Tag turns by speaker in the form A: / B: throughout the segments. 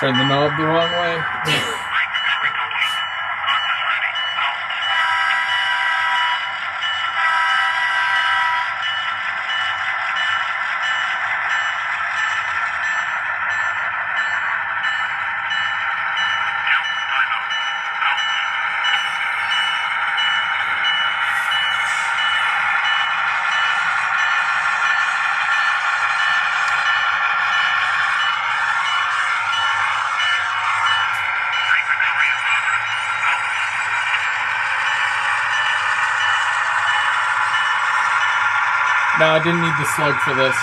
A: Turn the knob the wrong way. No, I didn't need the slug for this.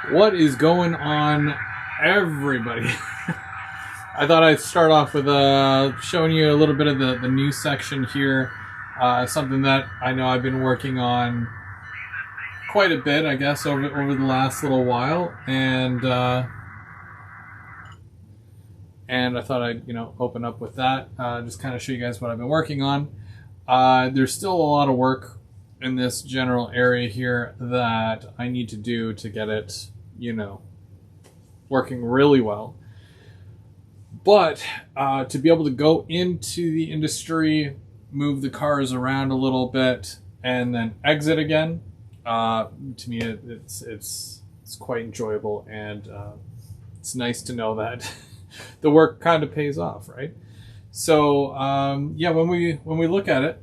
A: What is going on, everybody? I thought I'd start off with showing you a little bit of the new section here. Something that I know I've been working on quite a bit, I guess, over the last little while, and I thought I'd open up with that, just kind of show you guys what I've been working on. There's still a lot of work in this general area here that I need to do to get it working really well. But to be able to go into the industry, move the cars around a little bit, and then exit again, to me it's quite enjoyable, and it's nice to know that the work kind of pays off, right? So yeah, when we look at it,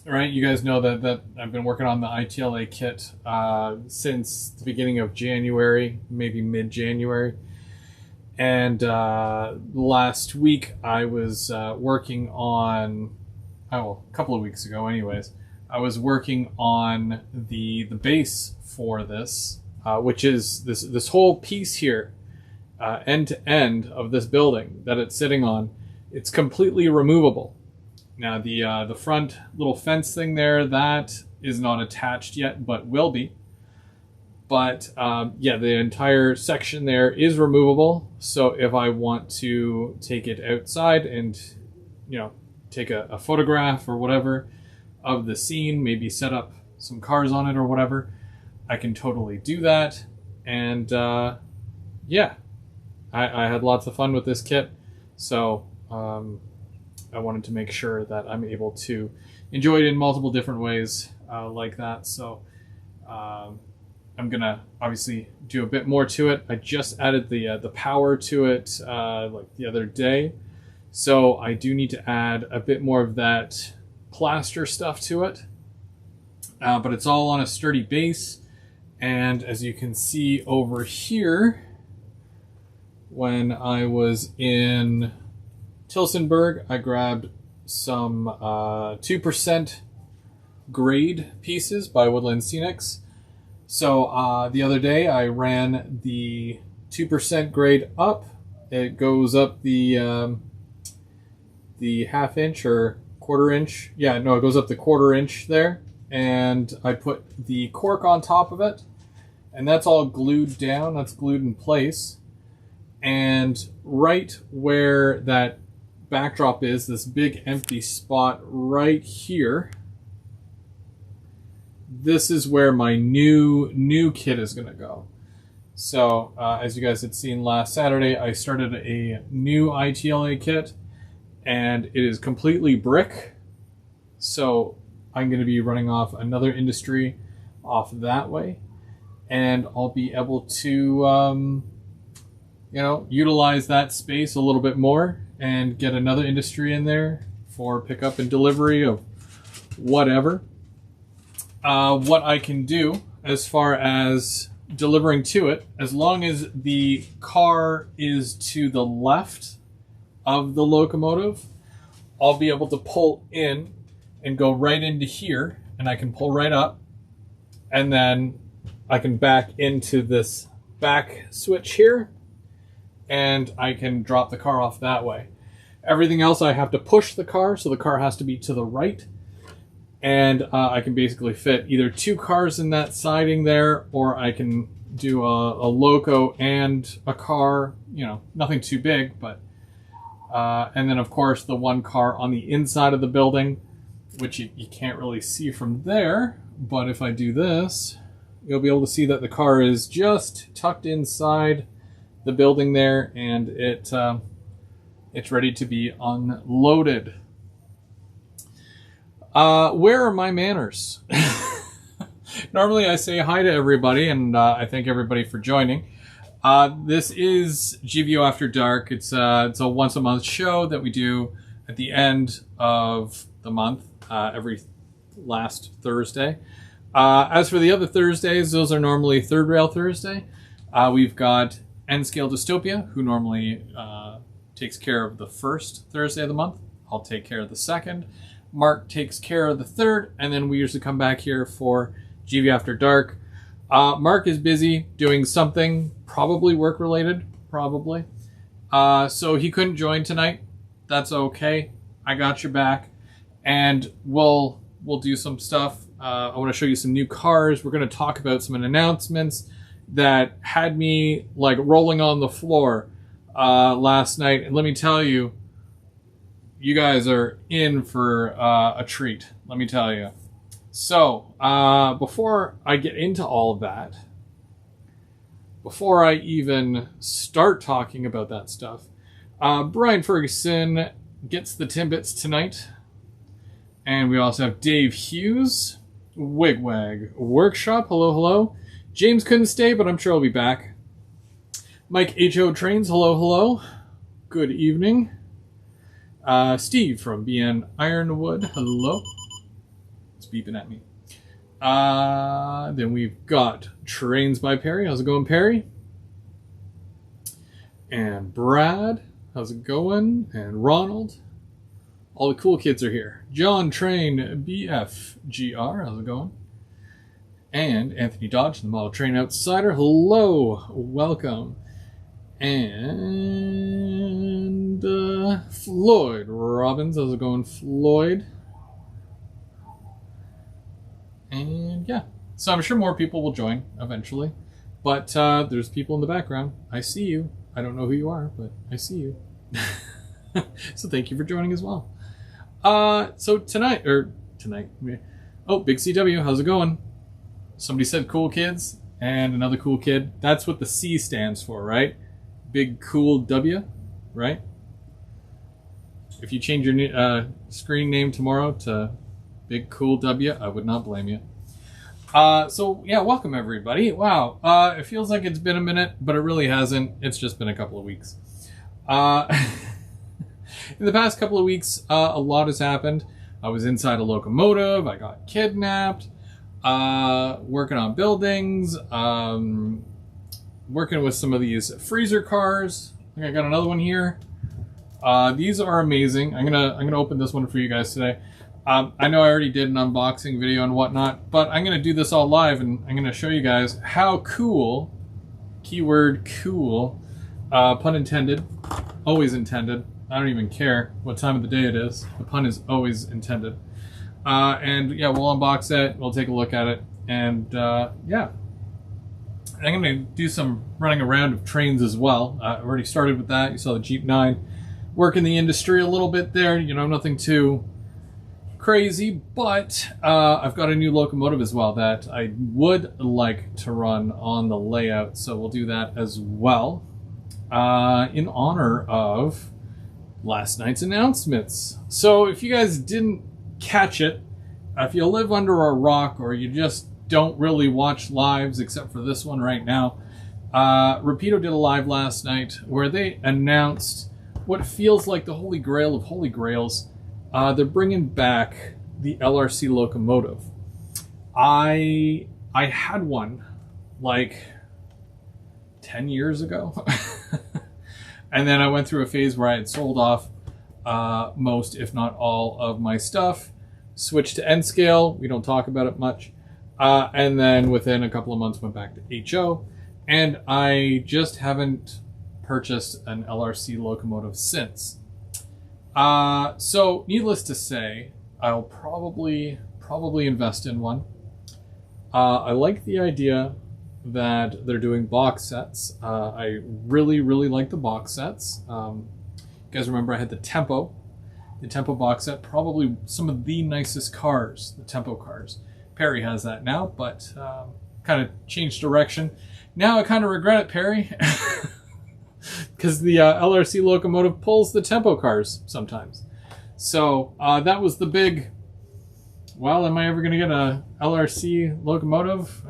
A: right, you guys know that I've been working on the ITLA kit since the beginning of January, maybe mid-January. And last week I was working on, a couple of weeks ago anyways, I was working on the base for this, which is this whole piece here, end to end of this building that it's sitting on. It's completely removable. Now the front little fence thing there, that is not attached yet, but will be. But yeah, the entire section there is removable. So if I want to take it outside and take a photograph or whatever of the scene, maybe set up some cars on it or whatever, I can totally do that. And yeah, I had lots of fun with this kit. So I wanted to make sure that I'm able to enjoy it in multiple different ways like that. So I'm gonna obviously do a bit more to it. I just added the power to it like the other day. So I do need to add a bit more of that plaster stuff to it. But it's all on a sturdy base. And as you can see over here, when I was in Tilsonburg, I grabbed some 2% grade pieces by Woodland Scenics. So the other day I ran the 2% grade up. It goes up the half inch or quarter inch. Yeah, no, it goes up the quarter inch there. And I put the cork on top of it. And that's all glued down. That's glued in place. And right where that backdrop is, this big empty spot right here, this is where my new kit is going to go. So as you guys had seen last Saturday, I started a new ITLA kit, and it is completely brick. So I'm going to be running off another industry off that way, and I'll be able to, utilize that space a little bit more and get another industry in there for pickup and delivery of whatever. What I can do as far as delivering to it, as long as the car is to the left of the locomotive, I'll be able to pull in and go right into here, and I can pull right up, and then I can back into this back switch here, and I can drop the car off that way. Everything else I have to push the car, so the car has to be to the right, and I can basically fit either 2 cars in that siding there, or I can do a loco and a car, nothing too big, but and then of course the 1 car on the inside of the building, which you can't really see from there, but if I do this, you'll be able to see that the car is just tucked inside the building there, and it's ready to be unloaded. Where are my manners? Normally I say hi to everybody, and I thank everybody for joining. This is GVO After Dark. It's a once a month show that we do at the end of the month, every last Thursday. As for the other Thursdays, those are normally Third Rail Thursday. We've got N-Scale Dystopia, who normally takes care of the first Thursday of the month. I'll take care of the second. Mark takes care of the third, and then we usually come back here for GVO After Dark. Mark is busy doing something, probably work-related, probably. So he couldn't join tonight. That's okay. I got your back. And we'll do some stuff. I want to show you some new cars. We're going to talk about some announcements that had me like rolling on the floor last night. And let me tell you, you guys are in for a treat, let me tell you. So, before I get into all of that, before I even start talking about that stuff, Brian Ferguson gets the Timbits tonight. And we also have Dave Hughes, Wigwag Workshop, hello, hello. James couldn't stay, but I'm sure he'll be back. Mike H.O. Trains, hello, hello. Good evening. Steve from BN Ironwood, hello. It's beeping at me. Then we've got Trains by Perry. How's it going, Perry? And Brad, how's it going? And Ronald. All the cool kids are here. John Train BFGR, how's it going? And Anthony Dodge, the Model Train Outsider, hello, welcome. And Floyd Robbins, how's it going, Floyd? And yeah, so I'm sure more people will join eventually, but there's people in the background. I see you. I don't know who you are, but I see you. So thank you for joining as well. So tonight, oh, Big CW, how's it going? Somebody said cool kids, and another cool kid. That's what the C stands for, right? Big cool W, right? If you change your screen name tomorrow to Big Cool W, I would not blame you. So yeah, welcome everybody. Wow, it feels like it's been a minute, but it really hasn't. It's just been a couple of weeks. In the past couple of weeks, a lot has happened. I was inside a locomotive. I got kidnapped. Working on buildings. Working with some of these freezer cars. I think I got another one here. These are amazing. I'm gonna open this one for you guys today. I know I already did an unboxing video and whatnot, but I'm gonna do this all live, and I'm gonna show you guys how cool, keyword cool, pun intended, always intended. I don't even care what time of the day it is. The pun is always intended. And yeah, we'll unbox it. We'll take a look at it. And yeah. I'm going to do some running around of trains as well. I've already started with that. You saw the Jeep 9 work in the industry a little bit there. You know, nothing too crazy. But I've got a new locomotive as well that I would like to run on the layout. So we'll do that as well. In honor of last night's announcements. So if you guys didn't catch it, if you live under a rock or you just don't really watch lives except for this one right now, Rapido did a live last night where they announced what feels like the holy grail of holy grails. They're bringing back the LRC locomotive. I had one like 10 years ago. And then I went through a phase where I had sold off most, if not all, of my stuff. Switched to N scale. We don't talk about it much. And then within a couple of months went back to HO. And I just haven't purchased an LRC locomotive since. So needless to say, I'll probably invest in one. I like the idea that they're doing box sets. I really like the box sets. You guys remember I had the Tempo box set, probably some of the nicest cars, the Tempo cars. Perry has that now, but kind of changed direction. Now I kind of regret it, Perry, because the LRC locomotive pulls the Tempo cars sometimes. So that was the big, well, am I ever going to get a LRC locomotive?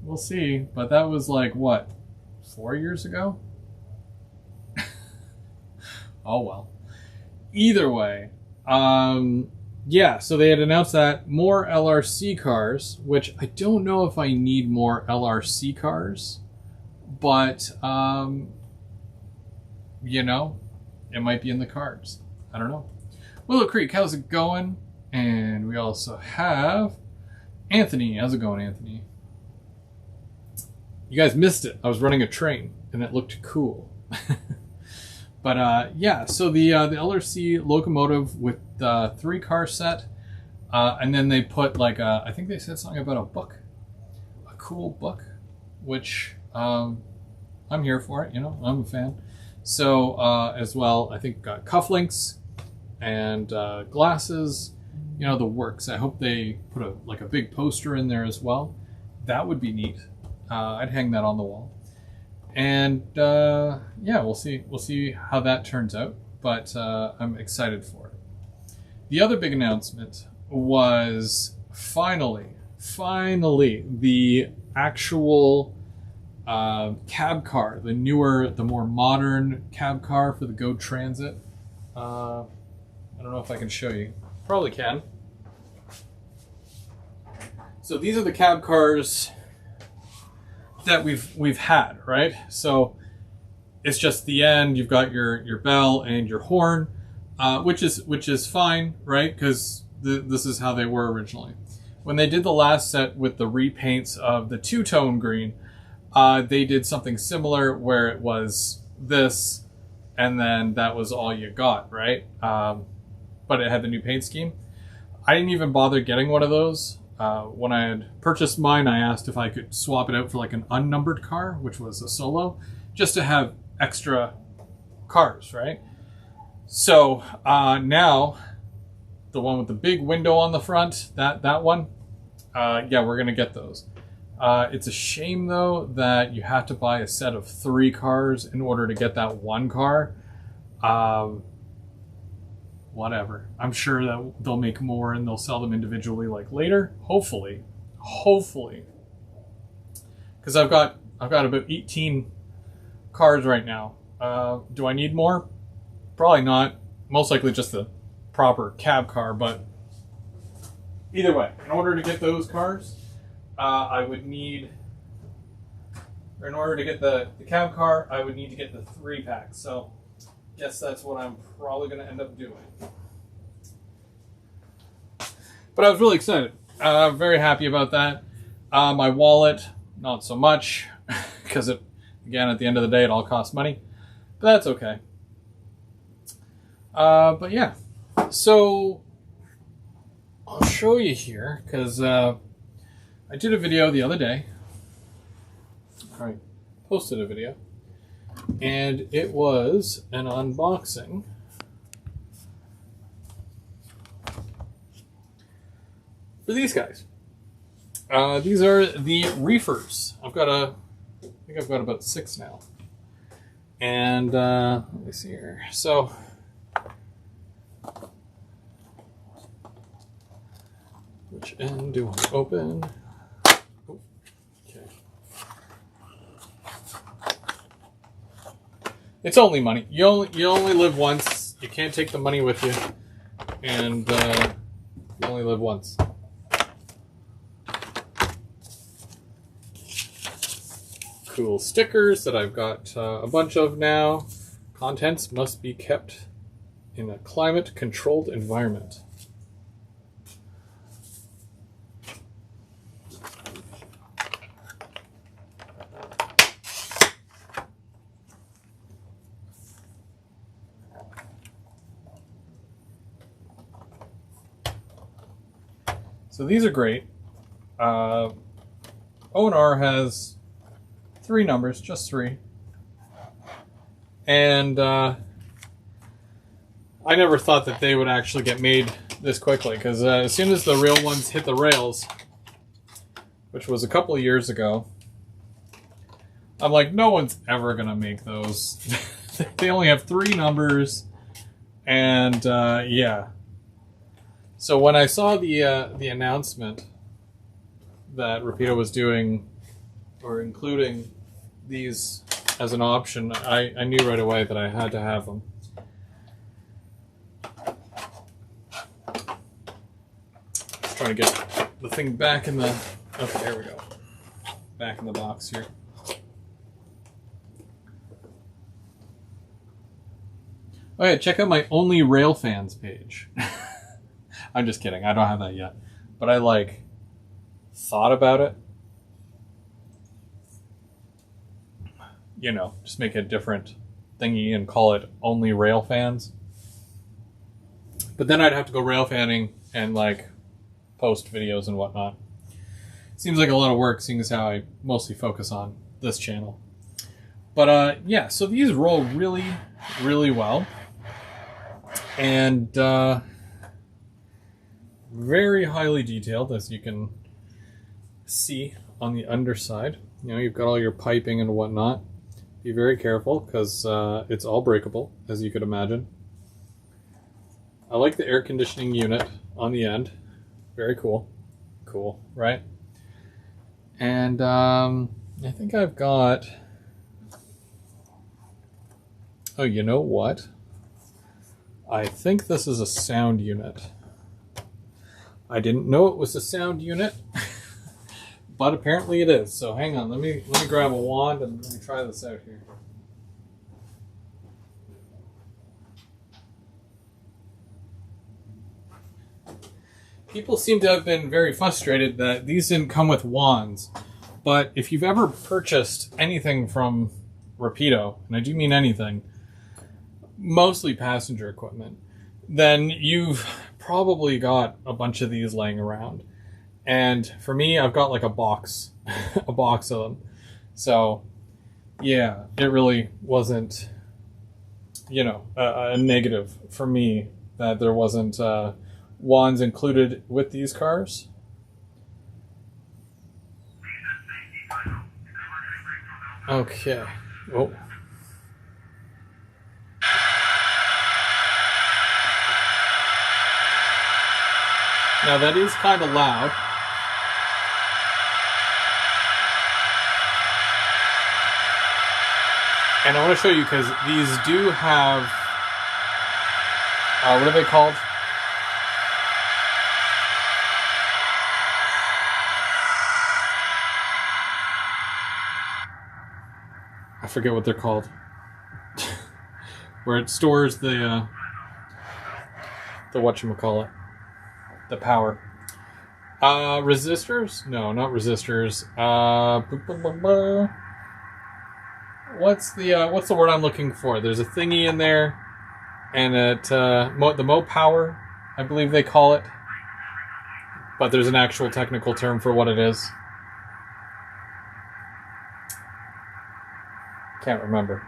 A: We'll see. But that was like, what, 4 years ago? Oh, well. Either way, yeah, so they had announced that more LRC cars, which I don't know if I need more LRC cars, but, you know, it might be in the cards. I don't know. Willow Creek, how's it going? And we also have Anthony. How's it going, Anthony? You guys missed it. I was running a train, and it looked cool. But yeah, so the LRC locomotive with the 3-car set, and then they put like I think they said something about a book, a cool book, which I'm here for it. You know, I'm a fan. So as well, I think cufflinks and glasses. You know, the works. I hope they put a big poster in there as well. That would be neat. I'd hang that on the wall. And yeah, we'll see how that turns out. But I'm excited for it. The other big announcement was finally the actual cab car, the newer, the more modern cab car for the Go Transit. I don't know if I can show you. Probably can. So these are the cab cars that we've had, right? So it's just the end. You've got your bell and your horn, which is fine, right? Because this is how they were originally. When they did the last set with the repaints of the two-tone green, they did something similar where it was this, and then that was all you got, right? But it had the new paint scheme. I didn't even bother getting one of those. When I had purchased mine, I asked if I could swap it out for like an unnumbered car, which was a Solo, just to have extra cars, right? So now, the one with the big window on the front, that one, yeah, we're gonna get those. It's a shame though that you have to buy a set of 3 cars in order to get that one car. Whatever. I'm sure that they'll make more and they'll sell them individually like later. Hopefully. Because I've got about 18 cars right now. Do I need more? Probably not. Most likely just the proper cab car, but either way, in order to get those cars, I would need, or in order to get the cab car, I would need to get the 3-pack. So guess that's what I'm probably going to end up doing. But I was really excited. Very happy about that. My wallet, not so much, because again, at the end of the day, it all costs money. But that's okay. But yeah, so I'll show you here, because I did a video the other day. I posted a video. And it was an unboxing for these guys. These are the reefers. I think I've got about 6 now. And let me see here. So Which end do I open? Oh, okay. It's only money. You only live once. You can't take the money with you, and you only live once. Cool stickers that I've got a bunch of now. Contents must be kept in a climate-controlled environment. So these are great. O&R has 3 numbers, just 3. And I never thought that they would actually get made this quickly, because as soon as the real ones hit the rails, which was a couple of years ago, I'm like, no one's ever going to make those. They only have 3 numbers, and yeah. So when I saw the announcement that Rapido was doing, or including these as an option, I knew right away that I had to have them. Just trying to get the thing back in the... Okay, there we go. Back in the box here. Oh yeah, check out my Only Rail Fans page. I'm just kidding. I don't have that yet. But I, thought about it. You know, just make a different thingy and call it Only Rail Fans. But then I'd have to go rail fanning and, post videos and whatnot. Seems like a lot of work, seeing as how I mostly focus on this channel. But, yeah, so these roll really, really well. And, very highly detailed, as you can see on the underside. You know, you've got all your piping and whatnot. Be very careful, because it's all breakable, as you could imagine. I like the air conditioning unit on the end. Very cool. Cool, right? And I think I've got... Oh, you know what? I think this is a sound unit. I didn't know it was a sound unit, but apparently it is. So hang on, let me grab a wand and let me try this out here. People seem to have been very frustrated that these didn't come with wands, but if you've ever purchased anything from Rapido, and I do mean anything, mostly passenger equipment, then you've probably got a bunch of these laying around. And for me, I've got a box, a box of them. So yeah, it really wasn't, a negative for me that there wasn't wands included with these cars. Okay. Oh. Now that is kind of loud. And I want to show you because these do have, what are they called? I forget what they're called. Where it stores the whatchamacallit. The power. Resistors? No, not resistors. What's the word I'm looking for? There's a thingy in there, and the Mo power, I believe they call it. But there's an actual technical term for what it is. Can't remember.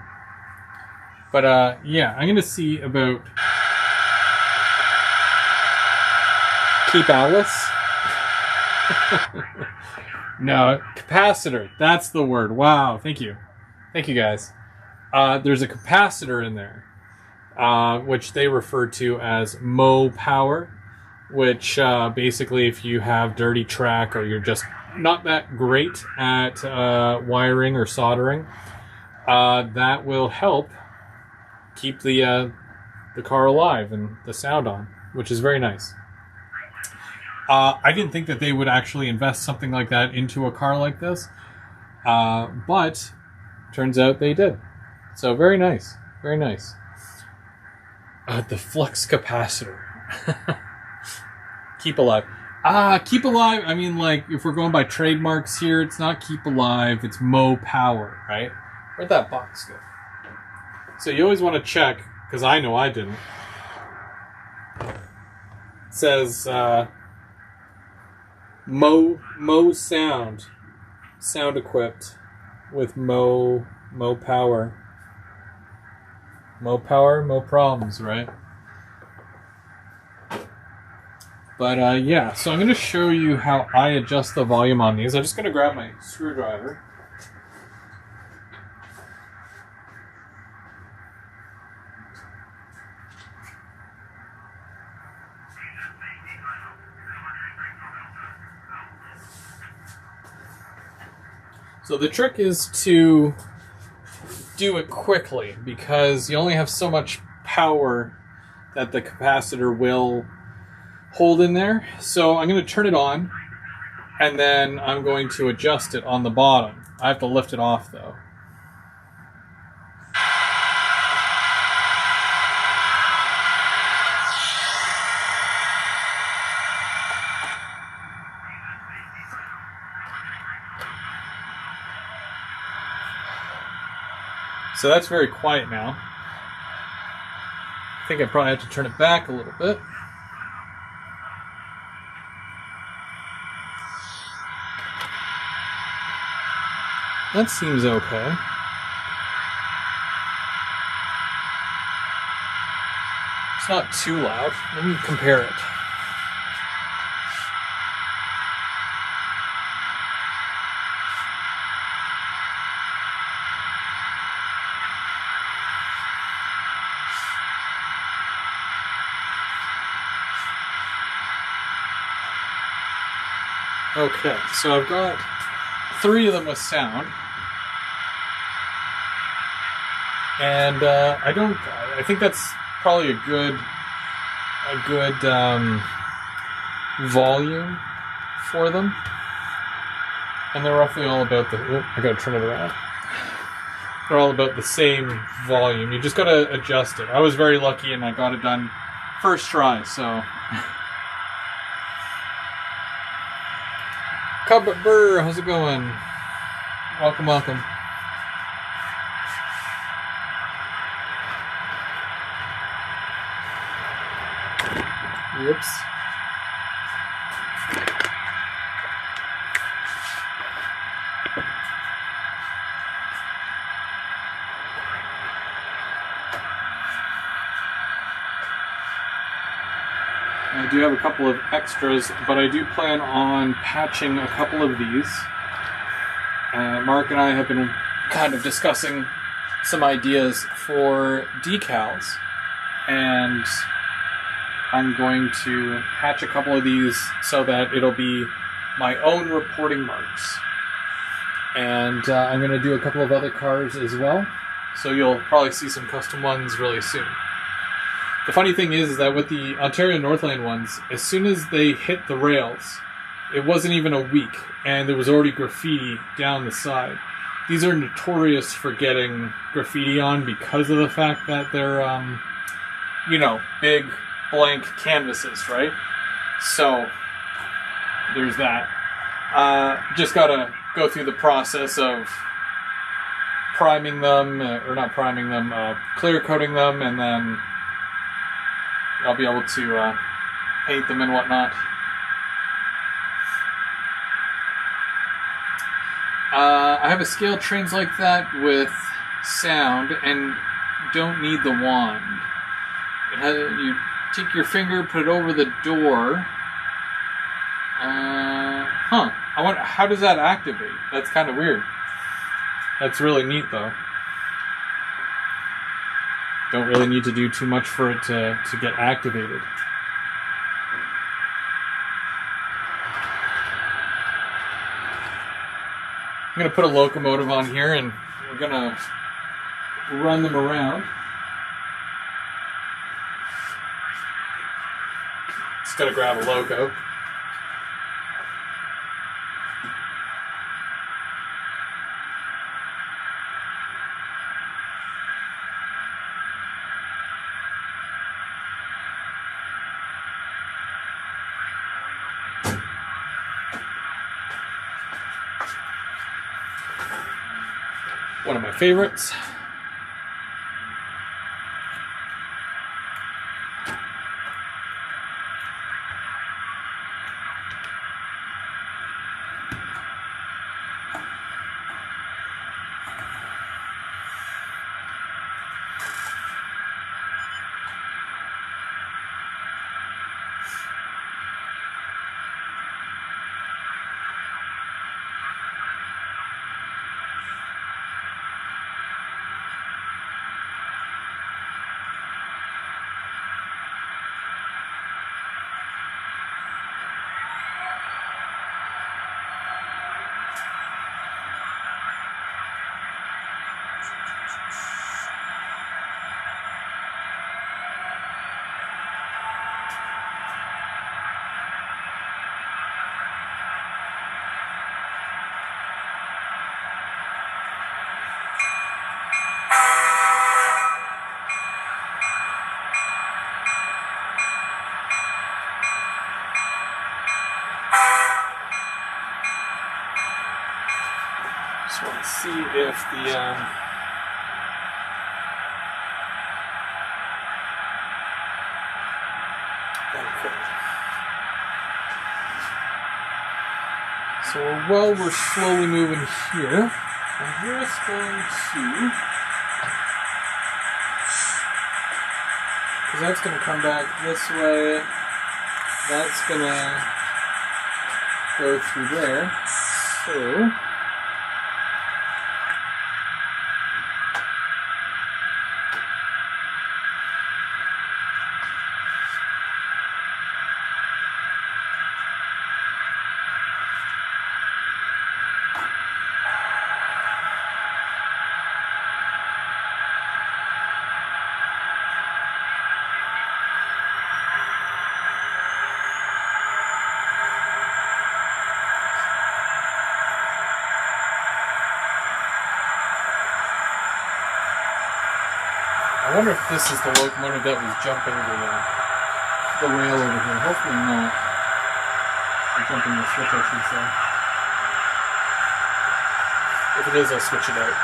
A: But yeah, I'm gonna see about Keep Alice. No, capacitor. That's the word. Wow, thank you. Thank you, guys. There's a capacitor in there, which they refer to as Mo power. which basically if you have dirty track or you're just not that great at wiring or soldering, that will help keep the car alive and the sound on, which is very nice. I didn't think that they would actually invest something like that into a car like this, but turns out they did. So very nice, very nice. The flux capacitor. Keep alive. Keep alive. I mean, like, if we're going by trademarks here, it's not keep alive, it's Mo Power, right? Where'd that box go? So you always want to check, because I know I didn't. It says Mo Sound. Sound equipped with Mo Power. Mo Power, Mo Problems, right? But yeah, so I'm going to show you how I adjust the volume on these. I'm just going to grab my screwdriver. So the trick is to do it quickly because you only have so much power that the capacitor will hold in there. So I'm going to turn it on and then I'm going to adjust it on the bottom. I have to lift it off though. So that's very quiet now. I think I probably have to turn it back a little bit. That seems okay. It's not too loud. Let me compare it. Okay, so I've got 3 of them with sound, and I think that's probably a good volume for them, and they're roughly all about I gotta turn it around. They're all about the same volume. You just gotta adjust it. I was very lucky and I got it done first try, so. Cub Burr, how's it going? Welcome, welcome. Whoops. I do have a couple of extras, but I do plan on patching a couple of these. Mark and I have been kind of discussing some ideas for decals, and I'm going to patch a couple of these so that it'll be my own reporting marks. And I'm going to do a couple of other cars as well, so you'll probably see some custom ones really soon. The funny thing is that with the Ontario Northland ones, as soon as they hit the rails, it wasn't even a week, and there was already graffiti down the side. These are notorious for getting graffiti on because of the fact that they're, big blank canvases, right? So, there's that. Just gotta go through the process of priming them, or not priming them, clear coating them, and then I'll be able to paint them and whatnot. I have a scale trains like that with sound and don't need the wand. You take your finger, put it over the door. I wonder, how does that activate? That's kind of weird. That's really neat though. Don't really need to do too much for it to get activated. going to put a locomotive on here and we're going to run them around. Just got to grab a loco. One of my favorites. Just want to see if the okay. So while we're slowly moving here, I'm just going to, because that's going to come back this way, that's going to go through there, so I wonder if this is the locomotive that was jumping the rail over here. Hopefully not. Or jumping the switch, I should say. If it is, I'll switch it out.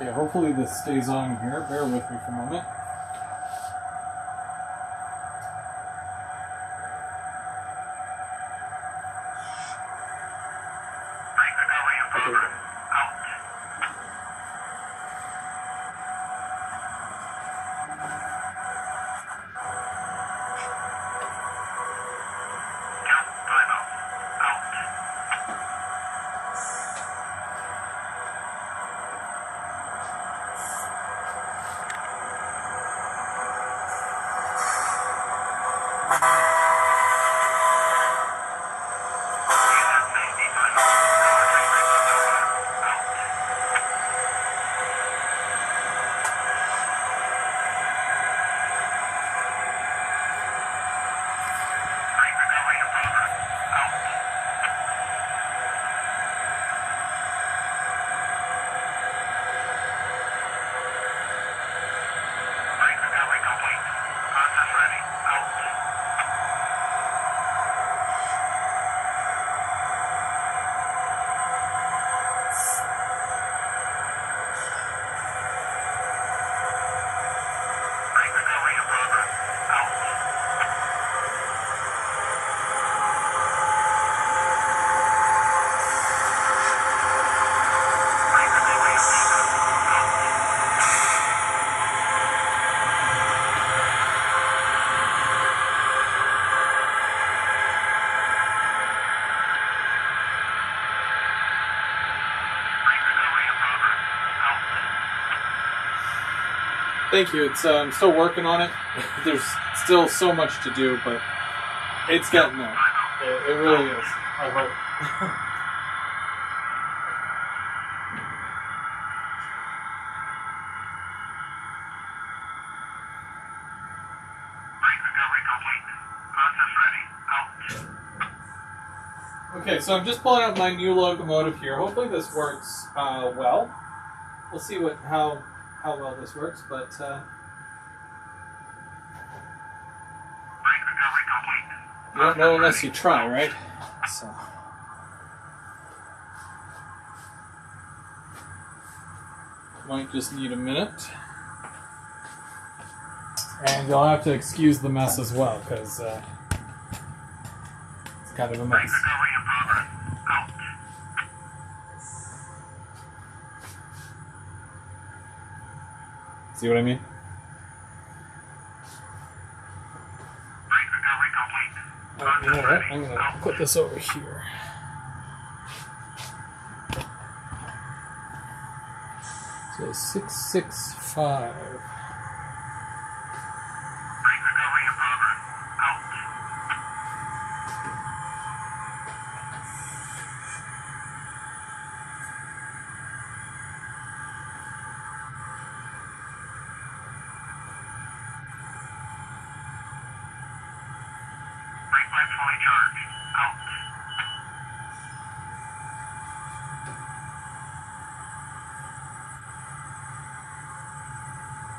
A: Okay, hopefully this stays on here. Bear with me for a moment. Thank you. It's I'm still working on it. There's still so much to do, but it's getting there. It really is. I hope. Okay, so I'm just pulling out my new locomotive here. Hopefully this works well. We'll see how well this works, but you don't know unless you try, right? So might just need a minute, and you'll have to excuse the mess as well, because it's kind of a mess. See what I mean? You know what? I'm going to put this over here. So 665.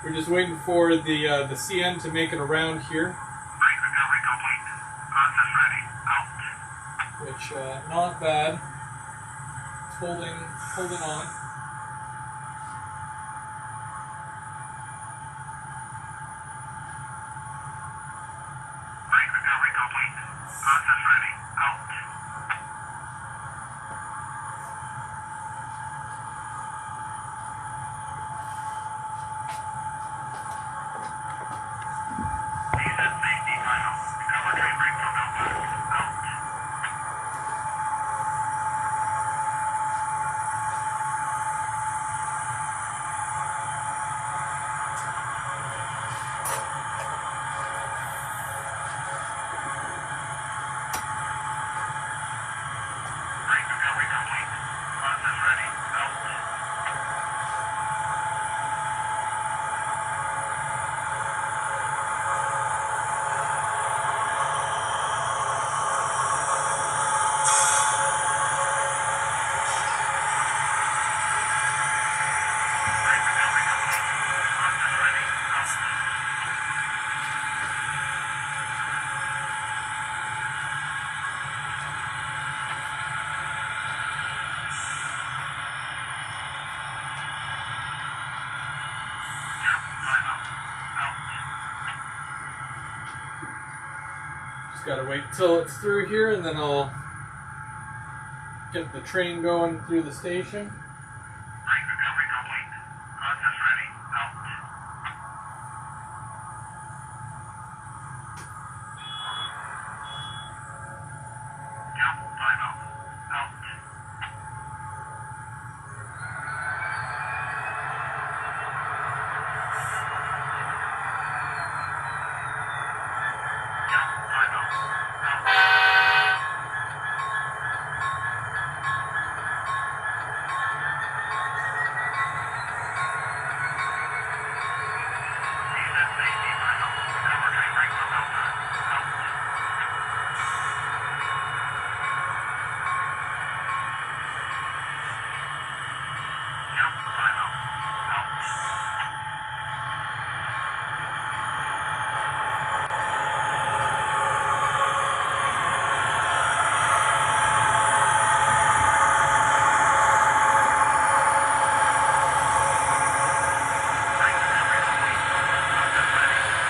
A: We're just waiting for the CN to make it around here. Which not bad. It's holding on. Just gotta wait till it's through here, and then I'll get the train going through the station.
B: Recovery complete. Process ready. Out. Count timeout. Out. Count timeout. Out. Descent safety final. Recover train break from Delta. Out. Count timeout. Out. Train recovery complete. Process ready. Out.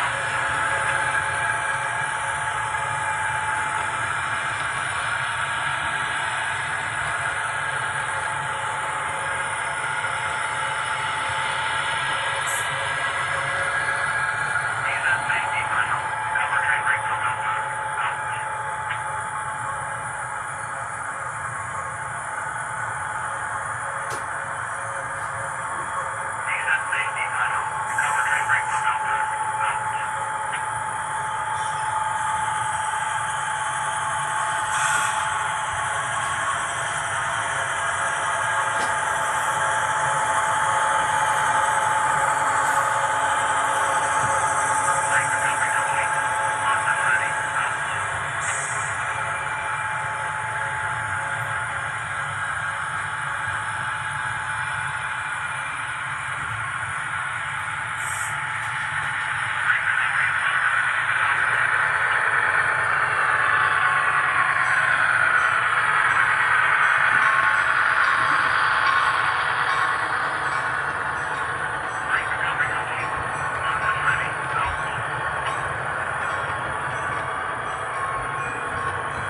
B: Descent safety final. Recover train break from Delta. Out. Descent safety final. Recover train break from Delta. Out. Train recovery complete. Process ready. Out. Train recovery in progress. Out. Train recovery complete. Process ready. Out.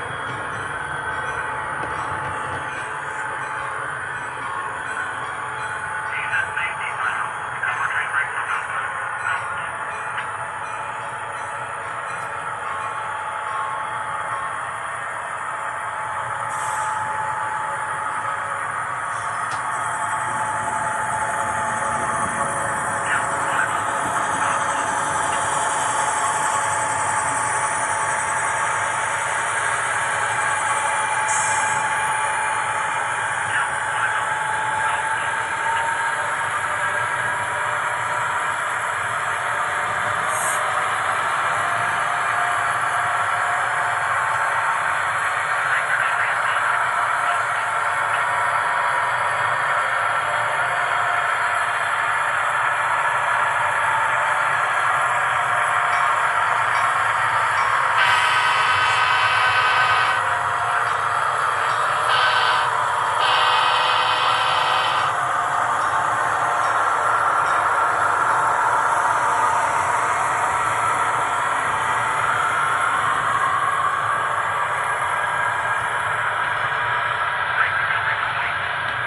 B: Descent safety final. Recover train break from Delta. Out. Count timeout. Out. Count timeout. Out. Train recovery in progress. Out. Train recovery complete.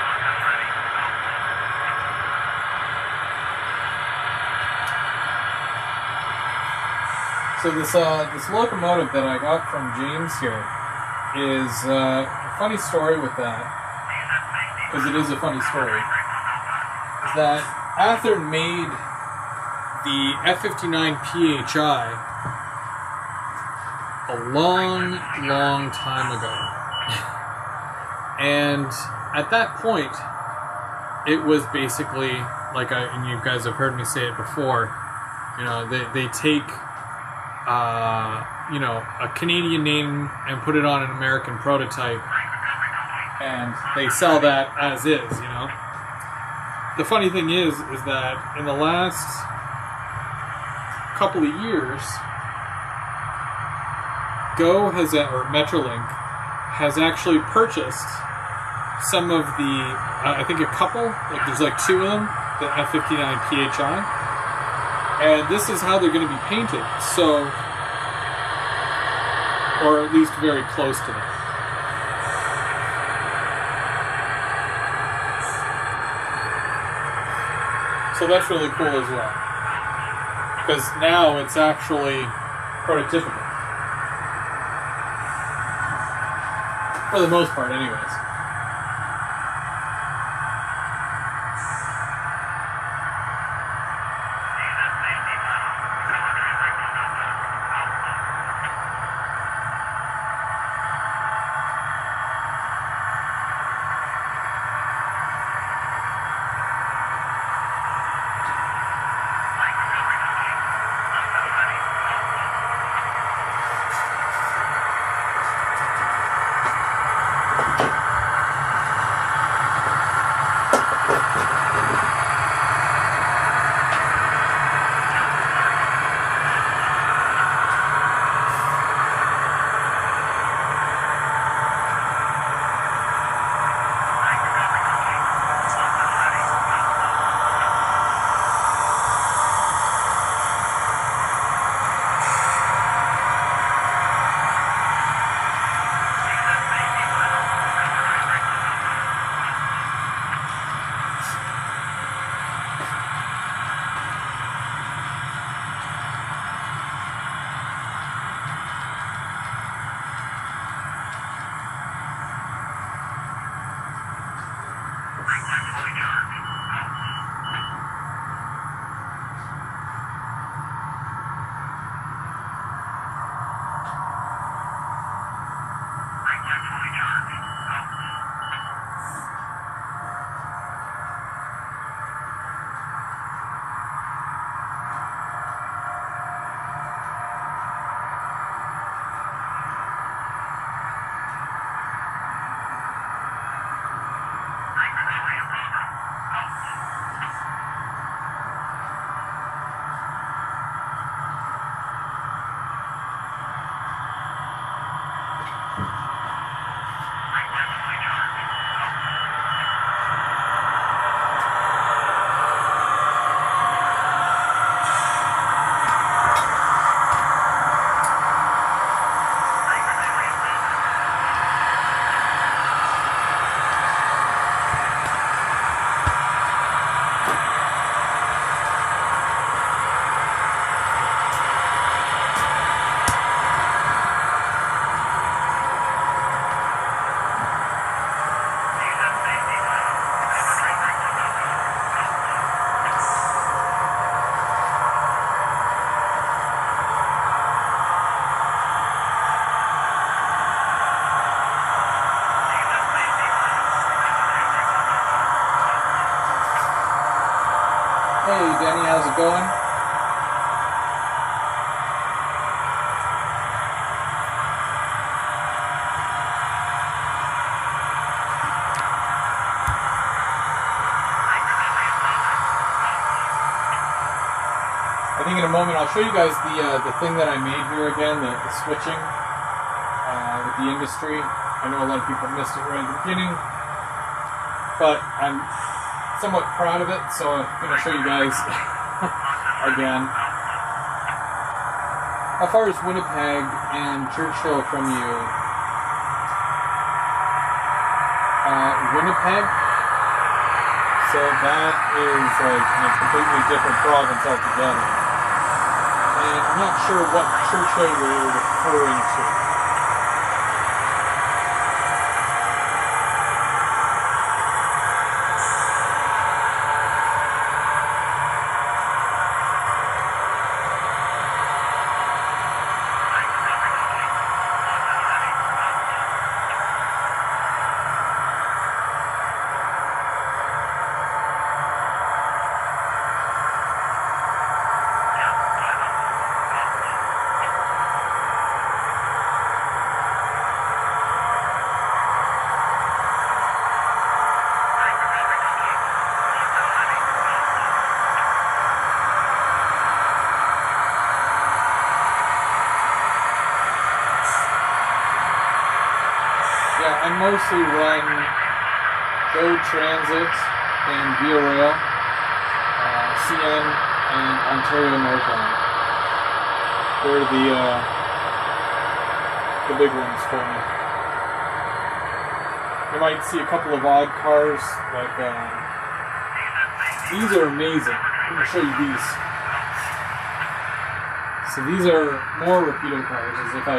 B: Process ready. Out.
A: So this locomotive that I got from James here is a funny story with that,
B: Descent safety
A: because it
B: final.
A: is a funny
B: Recover
A: story.
B: train break from Delta.
A: Is that Ather made the F-59 PHI a long time ago. And at that point, it was basically, and you guys have heard me say it before, they take, a Canadian name and put it on an American prototype,
B: Train recovery complete.
A: and they sell that as is, The funny thing is that in the last couple of years, or Metrolink has actually purchased some of the, I think a couple, there's two of them, the F-59 PHI, and this is how they're going to be painted. So or at least very close to that. So that's really cool as well, because now it's actually prototypical. For the most part, anyways. Denny, how's it going? I think in a moment I'll show you guys the thing that I made here again, the switching with the industry. I know a lot of people missed it right at the beginning, but I'm somewhat proud of it, so I'm going to show you guys again. How far is Winnipeg and Churchill from you? Winnipeg? So that is like in a completely different province altogether. And I'm not sure what Churchill you're referring to. I mostly run Go Transit and Via Rail, CN and Ontario Northland. They're the the big ones for me. You might see a couple of odd cars, like these are amazing. I'm going to show you these. So these are more Rapido cars, as if I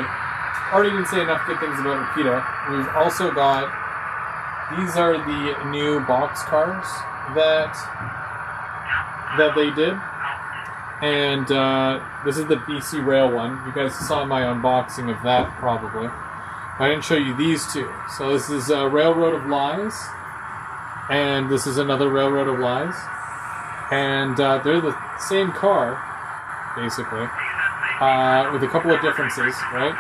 A: already didn't say enough good things about Rapido. We've also got, these are the new box cars that they did. And this is the BC Rail one. You guys saw my unboxing of that, probably. I didn't show you these two. So this is Railroad of Lies, and this is another Railroad of Lies. And they're the same car, basically, with a couple of differences, right?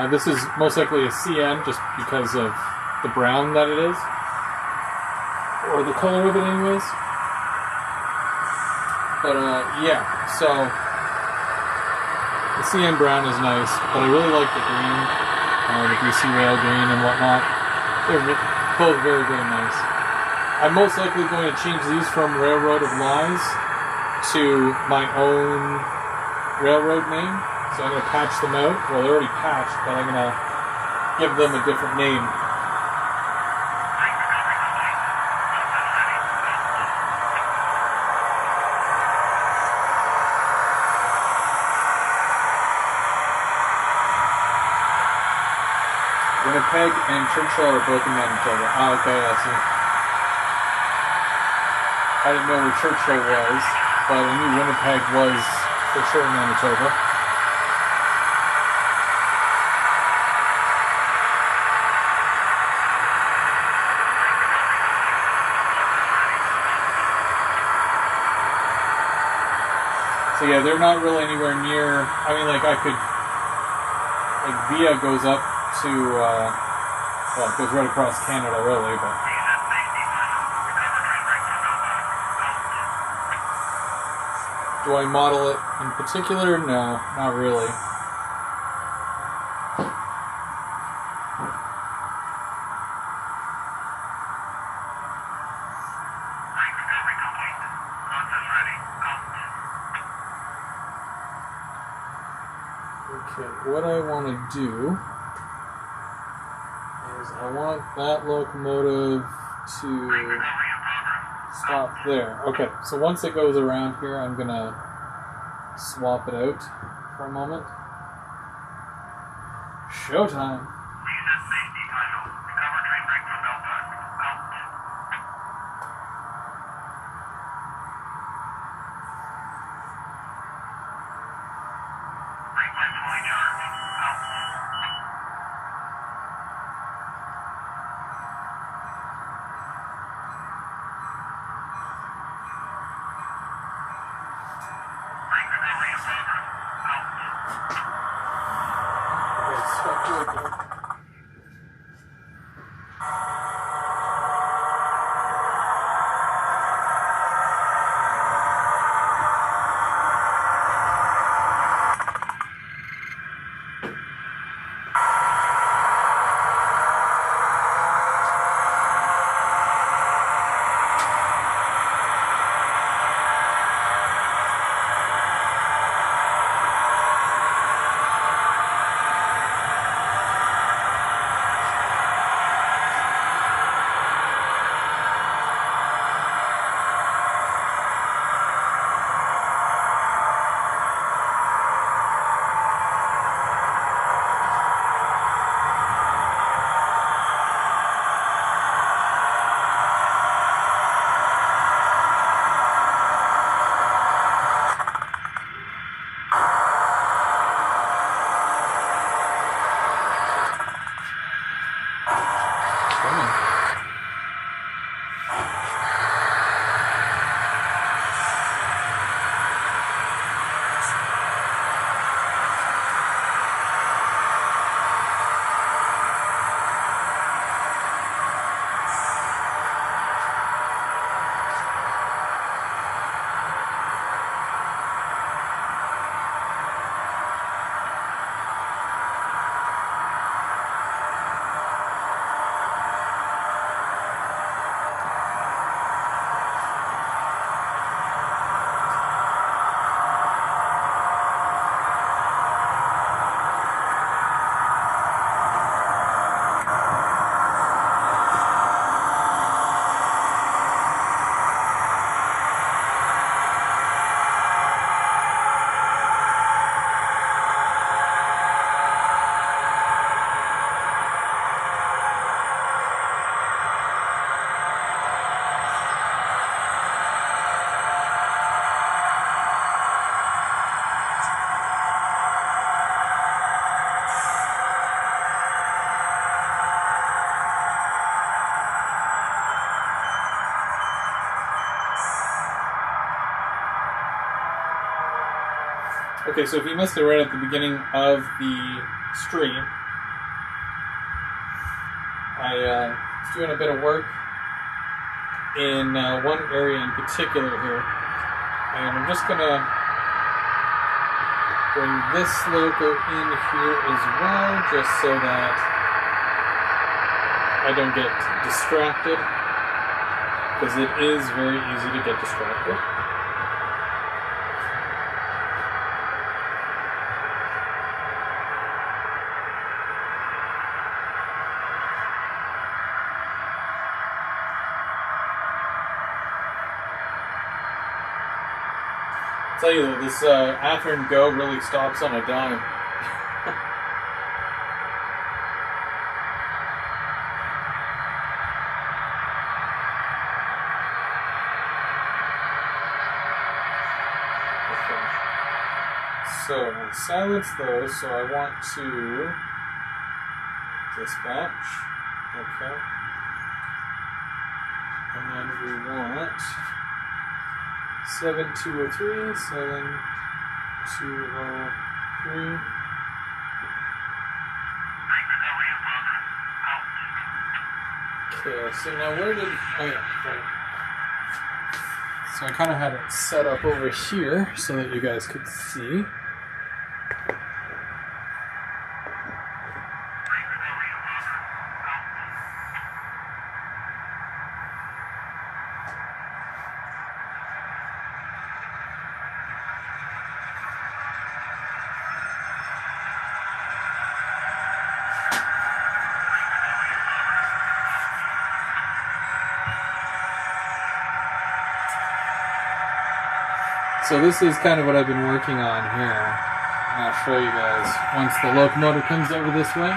A: This is most likely a CN, just because of the brown that it is. Or the color of it, anyways. But, yeah, so the CN brown is nice, but I really like the green, the BC Rail green and whatnot. They're both very, very nice. I'm most likely going to change these from Railroad of Lies to my own railroad name. So I'm going to patch them out. Well, they're already patched, but I'm going to give them a different name. Winnipeg and Churchill are both in Manitoba. Ah, okay, I see. I didn't know where Churchill was, but I knew Winnipeg was for sure in Manitoba. So yeah, they're not really anywhere near, I mean, like I could, like Via goes up to, well, it goes right across Canada, really, but... Do I model it in particular? No, not really. Okay, what I want to do is I want that locomotive to stop there. Okay, so once it goes around here, I'm going to swap it out for a moment. Showtime! Okay, stop right there. Okay, so if you missed it right at the beginning of the stream, I was doing a bit of work in one area in particular here, and I'm just gonna bring this logo in here as well, just so that I don't get distracted, because it is very easy to get distracted. I'll tell you though, this Athearn Go really stops on a dime. So I silence those, so I want to dispatch. Okay. And then we want 7203, 7203. Okay, so now where did... Oh yeah, right. So I kind of had it set up over here so that you guys could see. So this is kind of what I've been working on here. I'll show you guys once the locomotive comes over this way.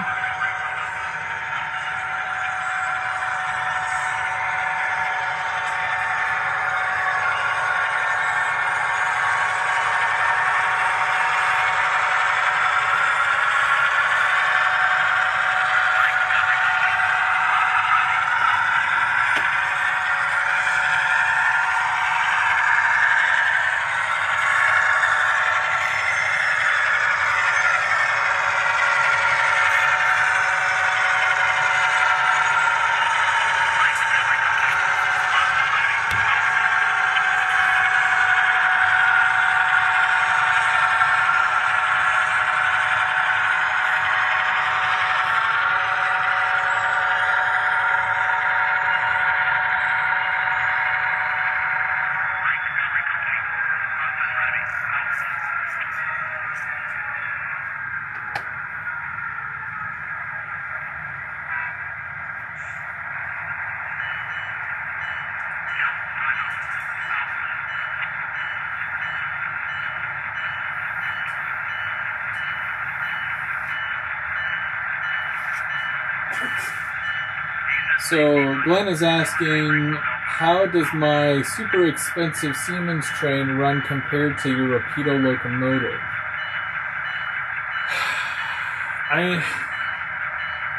A: So Glenn is asking, how does my super expensive Siemens train run compared to your Rapido locomotive?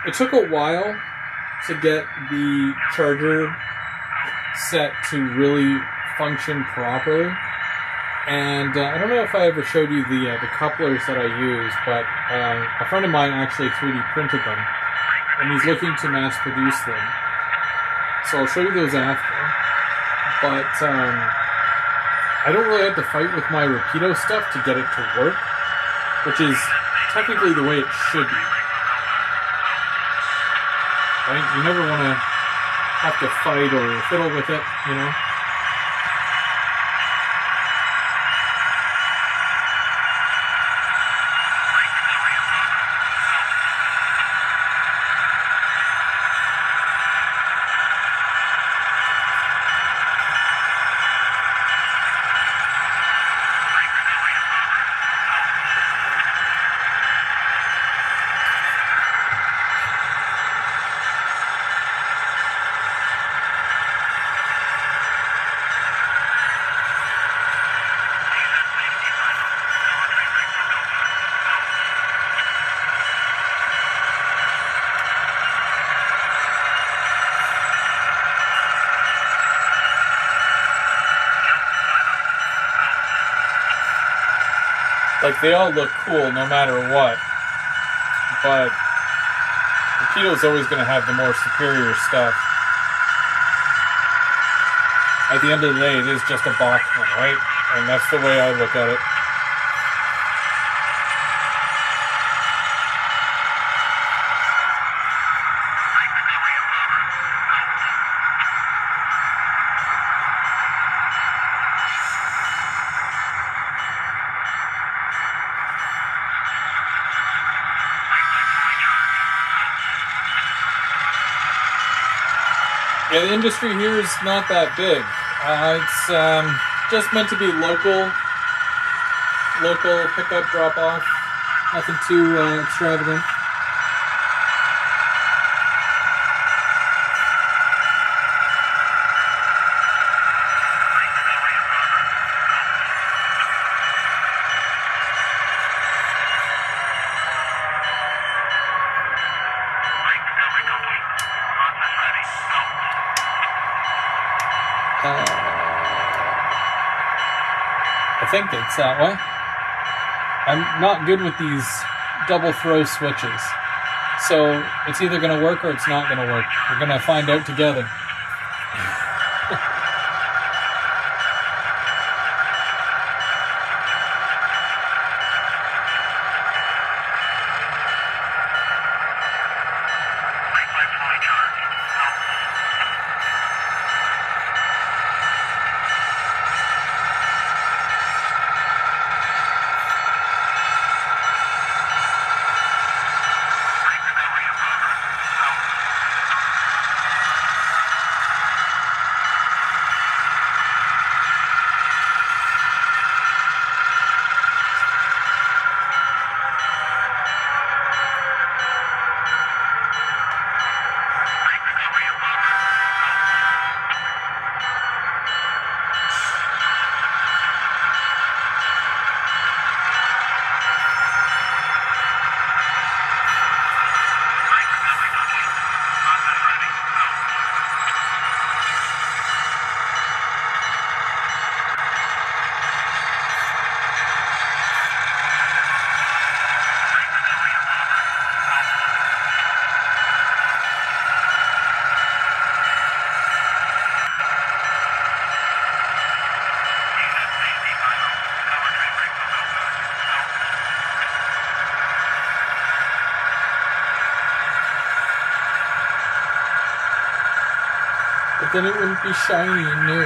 A: It took a while to get the charger set to really function properly. And I don't know if I ever showed you the couplers that I use, but a friend of mine actually 3D printed them, and he's looking to mass produce them. So I'll show you those after. But I don't really have to fight with my Rapido stuff to get it to work, which is technically the way it should be. Right? You never want to have to fight or fiddle with it, you know? Like, they all look cool no matter what. But Rakito's always going to have the more superior stuff. At the end of the day, it is just a Bachman, right? And that's the way I look at it. Yeah, the industry here is not that big. It's just meant to be local pickup, drop off. Nothing too extravagant. I think it's that way. I'm not good with these double throw switches. So it's either going to work or it's not going to work. We're going to find out together. But then it wouldn't be shiny and new.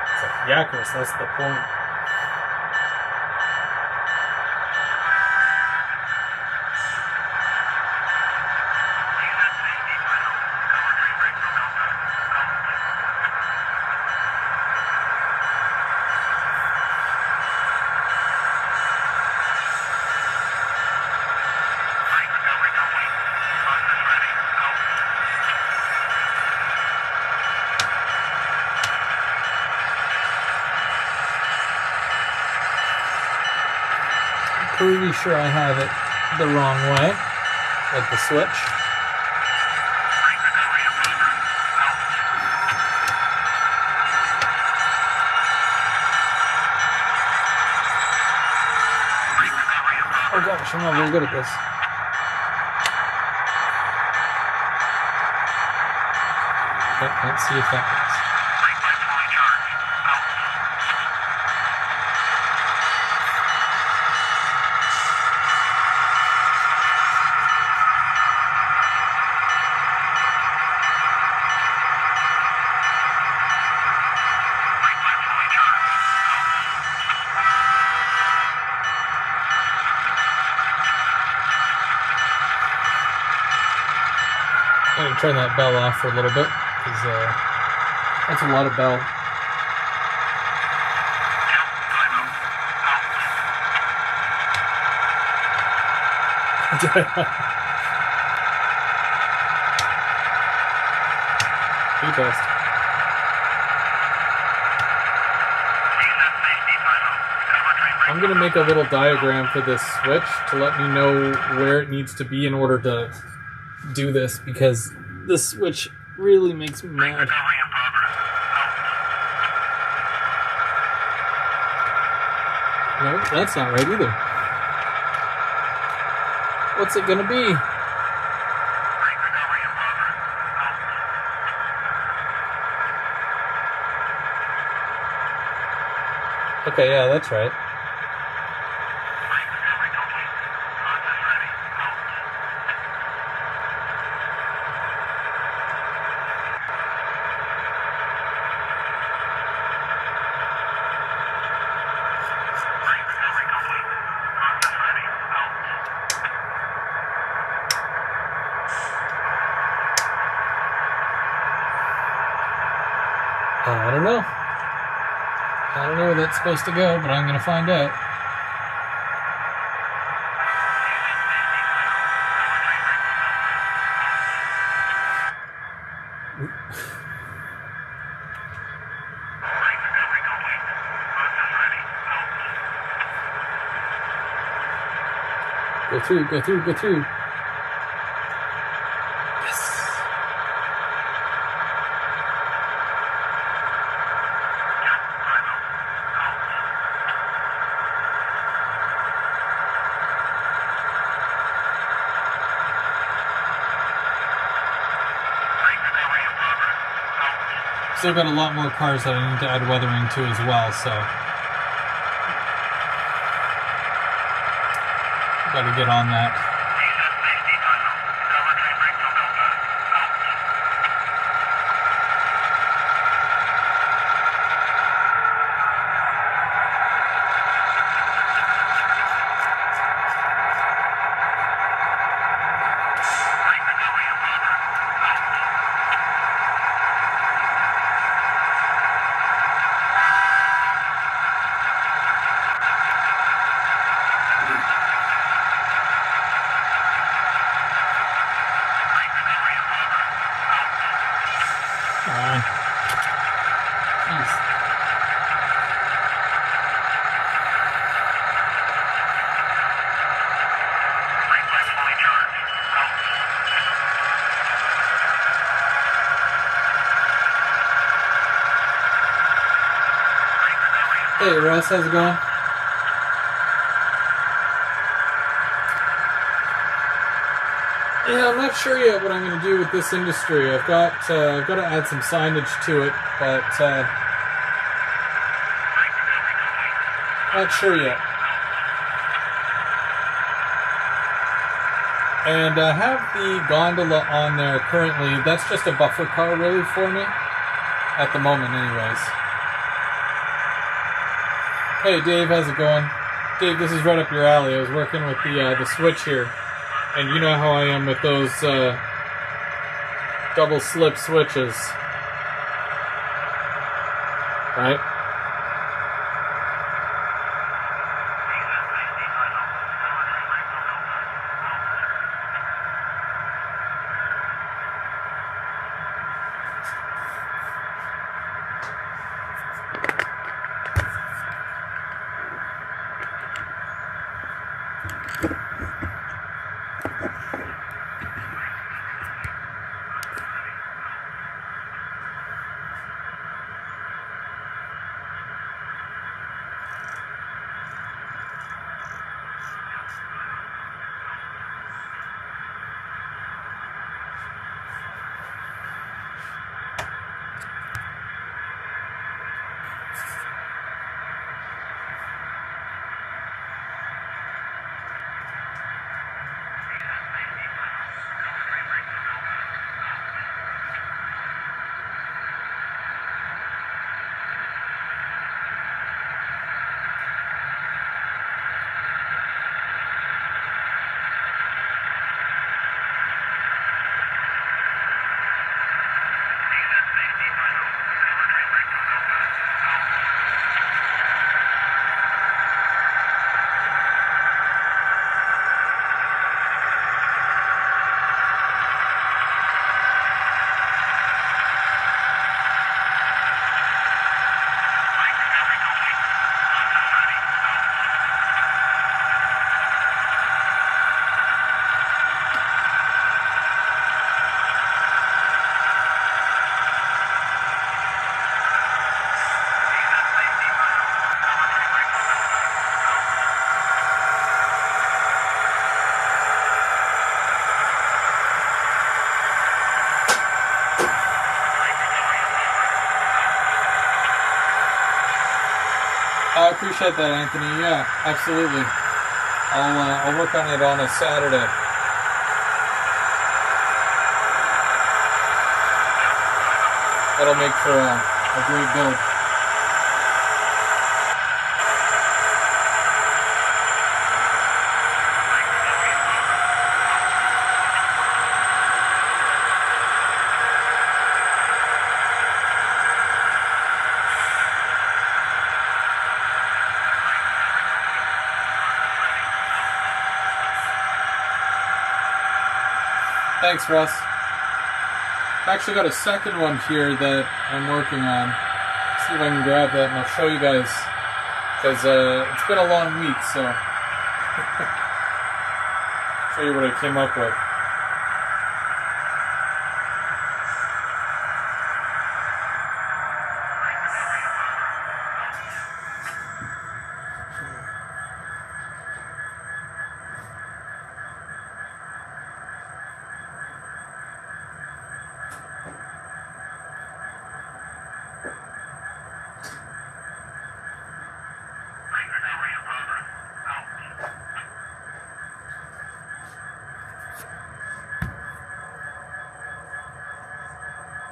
A: It's like Yakris, that's the point. Pretty sure I have it the wrong way, like the switch. Oh gosh, I'm not very good at this. Okay, let's see if that works. I'm going to turn that bell off for a little bit, because that's a lot of bell. Test. I'm going to make a little diagram for this switch to let me know where it needs to be in order to do this, because This switch really makes me mad.
B: Recovery in progress.
A: Nope, that's not right either. What's it gonna be?
B: Recovery in progress.
A: Okay, yeah, that's right.
B: Recovery complete. Process ready. Recovery complete. Process ready.
A: I don't know. I don't know where that's supposed to go, but I'm gonna find out.
B: Recovery complete. Process ready.
A: Go through, go through, go through. Yes.
B: Recovery in progress.
A: Still got a lot more cars that I need to add weathering to as well, so gotta get on that.
B: Descent safety final. Cover train break to Delta. Recovery in progress. Recovery in progress.
A: Come on. Jeez.
B: Reflex fully charged.
A: Hey Russ, how's it going? Yeah, I'm not sure yet what I'm going to do with this industry. I've got to add some signage to it, but not sure yet. And I have the gondola on there currently. That's just a buffer car really for me at the moment, anyways. Hey Dave, how's it going? Dave, this is right up your alley. I was working with the switch here, and you know how I am with those double slip switches, right?
B: Descent safety final. Cover train break to Delta.
A: appreciate that, Anthony. Yeah, absolutely. I'll work on it on a Saturday. That'll make for a great build. Thanks, Russ. I've actually got a second one here that I'm working on. Let's see if I can grab that and I'll show you guys. Because it's been a long week, so show you what I came up with.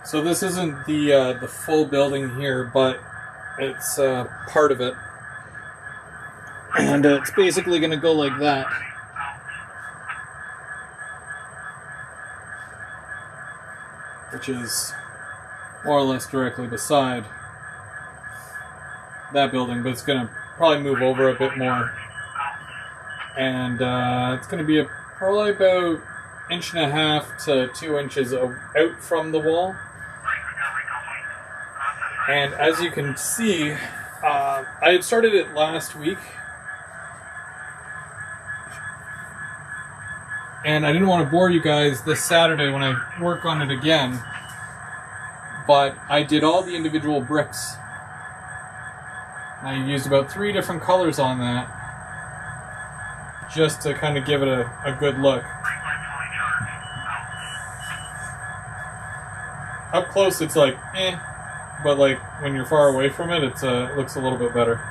A: So this isn't the full building here, but it's part of it, and it's basically going to go like that. Which is more or less directly beside that building, but it's going to probably move over a bit more, and it's going to be probably about 1.5 to 2 inches out from the wall. And as you can see, I had started it last week, and I didn't want to bore you guys this Saturday when I work on it again, but I did all the individual bricks. I used about 3 different colors on that, just to kind of give it a good look. Up close it's like, eh. But like when you're far away from it, it looks a little bit better.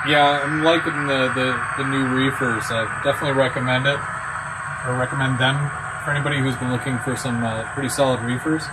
A: Yeah, I'm liking the new reefers. I definitely recommend it, or recommend them for anybody who's been looking for some pretty solid reefers.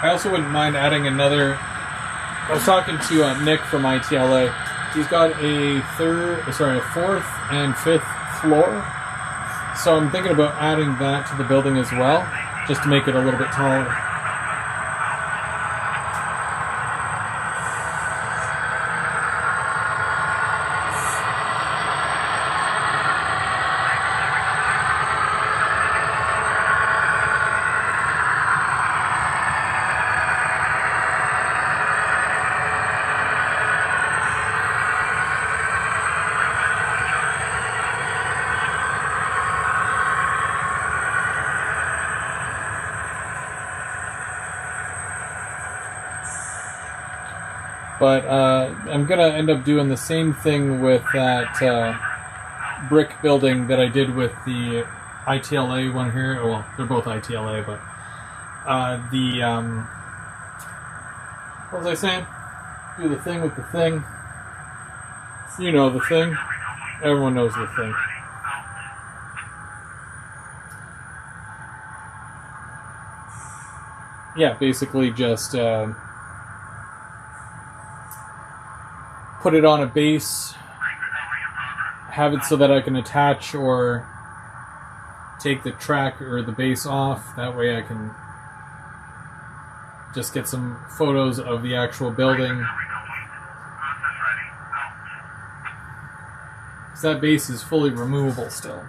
A: I also wouldn't mind adding another. I was talking to Nick from ITLA. He's got a 4th and 5th floor. So I'm thinking about adding that to the building as well, just to make it a little bit taller. But I'm going to end up doing the same thing with that brick building that I did with the ITLA one here. Well, they're both ITLA, but what was I saying? Do the thing with the thing. You know the thing. Everyone knows the thing. Yeah, basically just put it on a base, have it so that I can attach or take the track or the base off. That way I can just get some photos of the actual building. Because that base is fully removable still.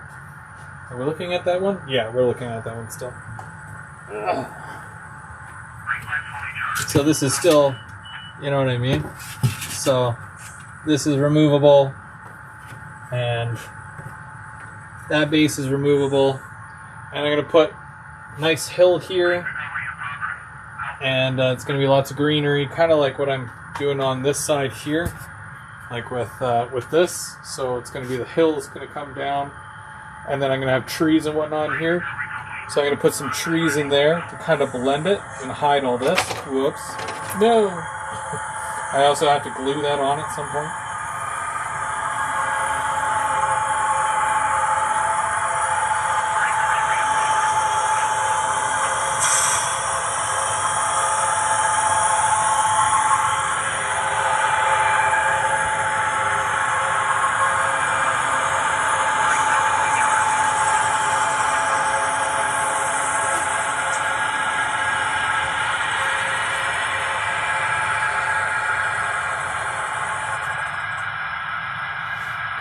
A: Are we looking at that one? Yeah, we're looking at that one still. So this is still, you know what I mean? So this is removable, and that base is removable. And I'm going to put a nice hill here, and it's going to be lots of greenery, kind of like what I'm doing on this side here, like with this. So it's going to be the hill is going to come down, and then I'm going to have trees and whatnot in here. So I'm going to put some trees in there to kind of blend it and hide all this. Whoops. No! I also have to glue that on at some point.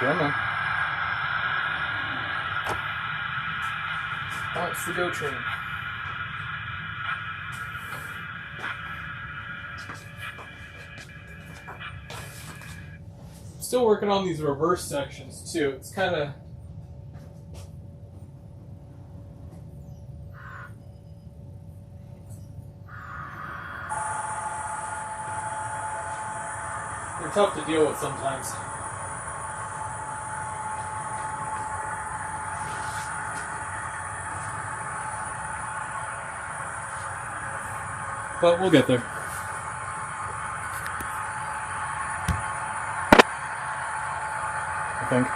A: Come on. Oh, it's the GO train. Still working on these reverse sections too. It's kind of they're tough to deal with sometimes. But we'll get there. I think.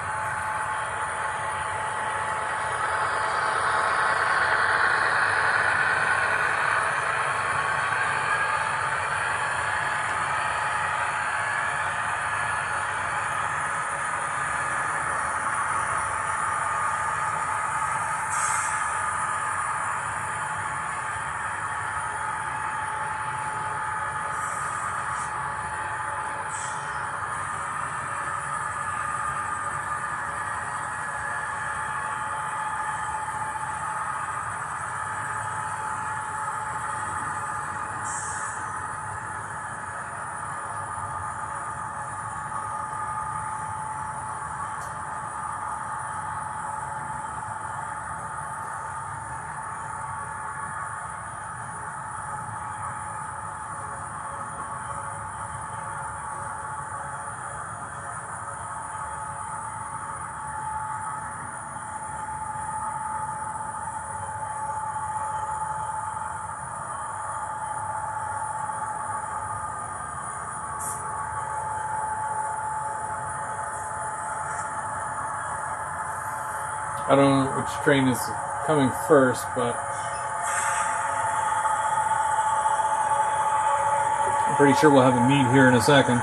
A: I don't know which train is coming first, but I'm pretty sure we'll have a meet here in a second.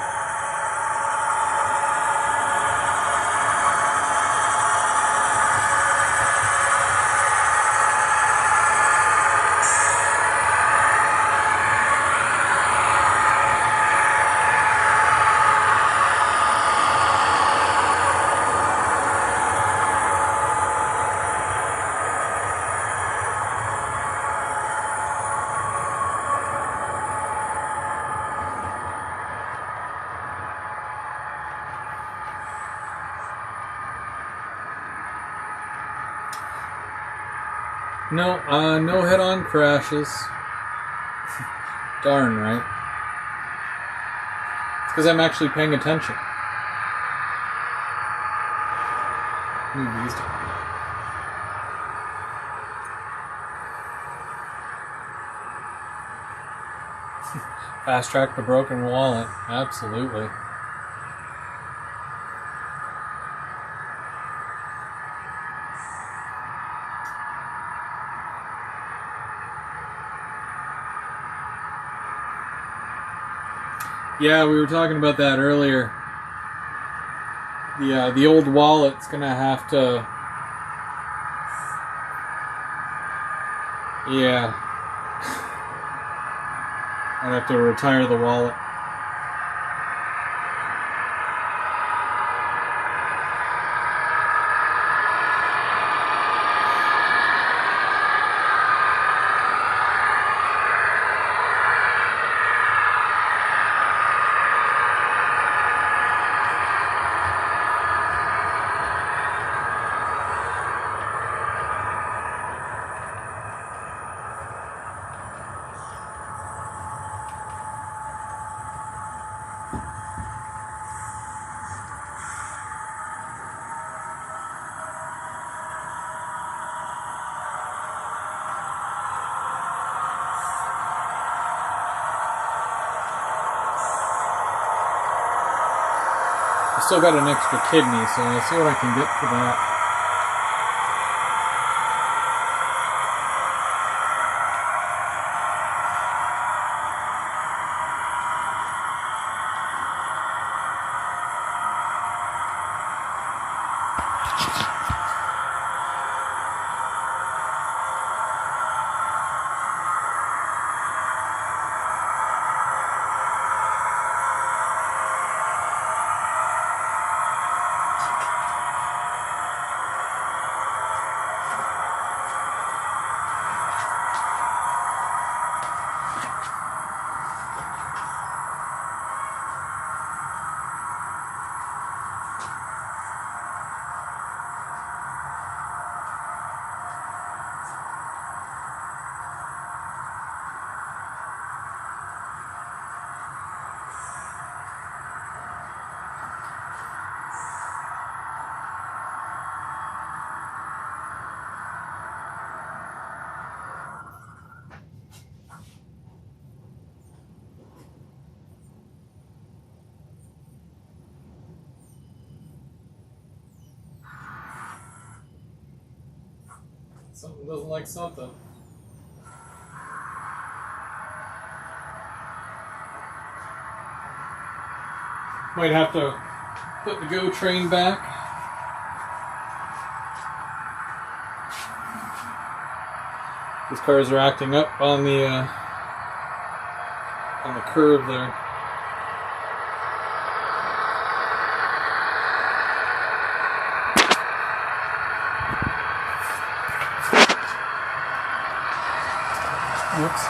A: No head-on crashes. Darn right. It's because I'm actually paying attention. Move these down. Fast track the broken wallet. Absolutely. Yeah, we were talking about that earlier. the old wallet's gonna have to. Yeah. I'd have to retire the wallet. I still got an extra kidney, so I'll see what I can get for that. Something doesn't like something. Might have to put the GO train back. These cars are acting up on the curve there. Whoops.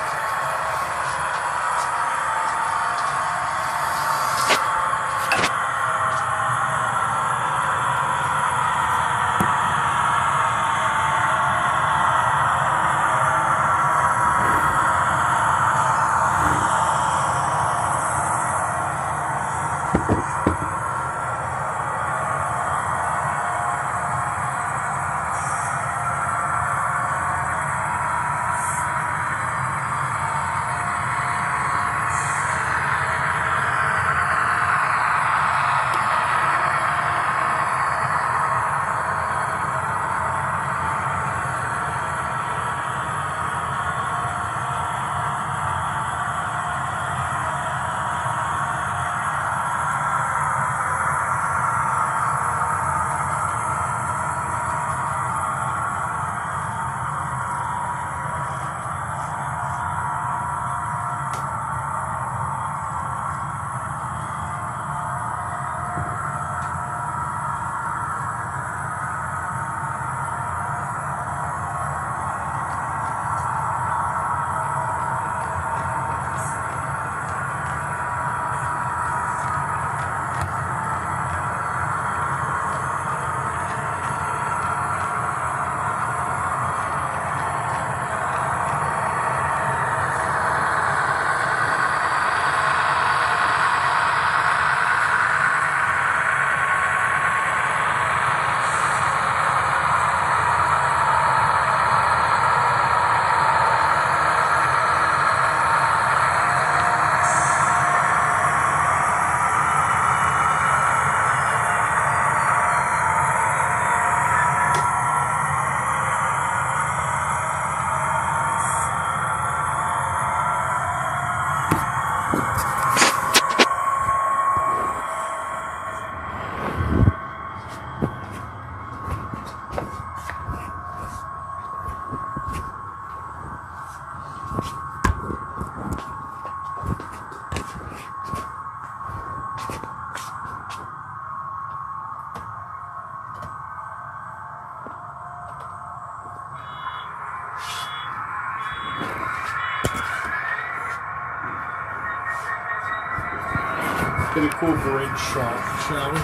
A: Get a cool bridge shot, shall we?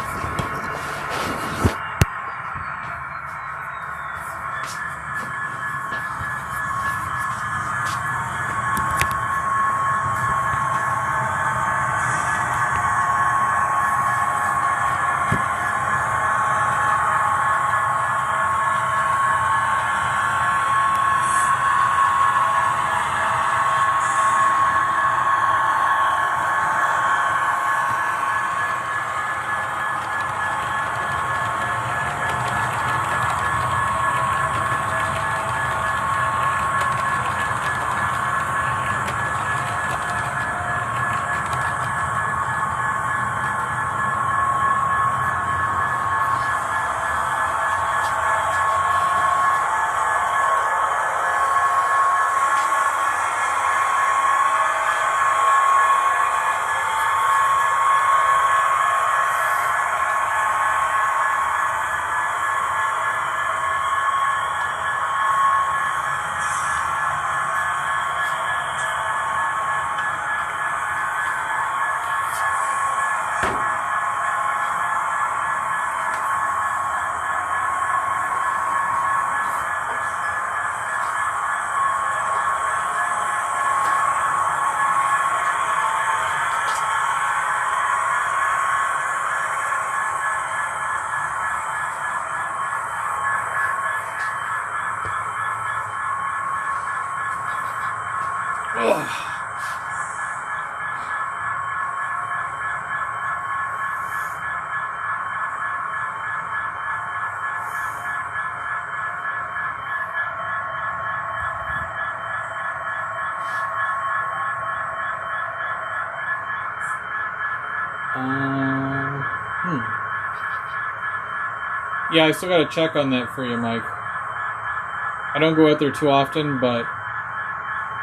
A: Yeah, I still gotta check on that for you, Mike. I don't go out there too often, but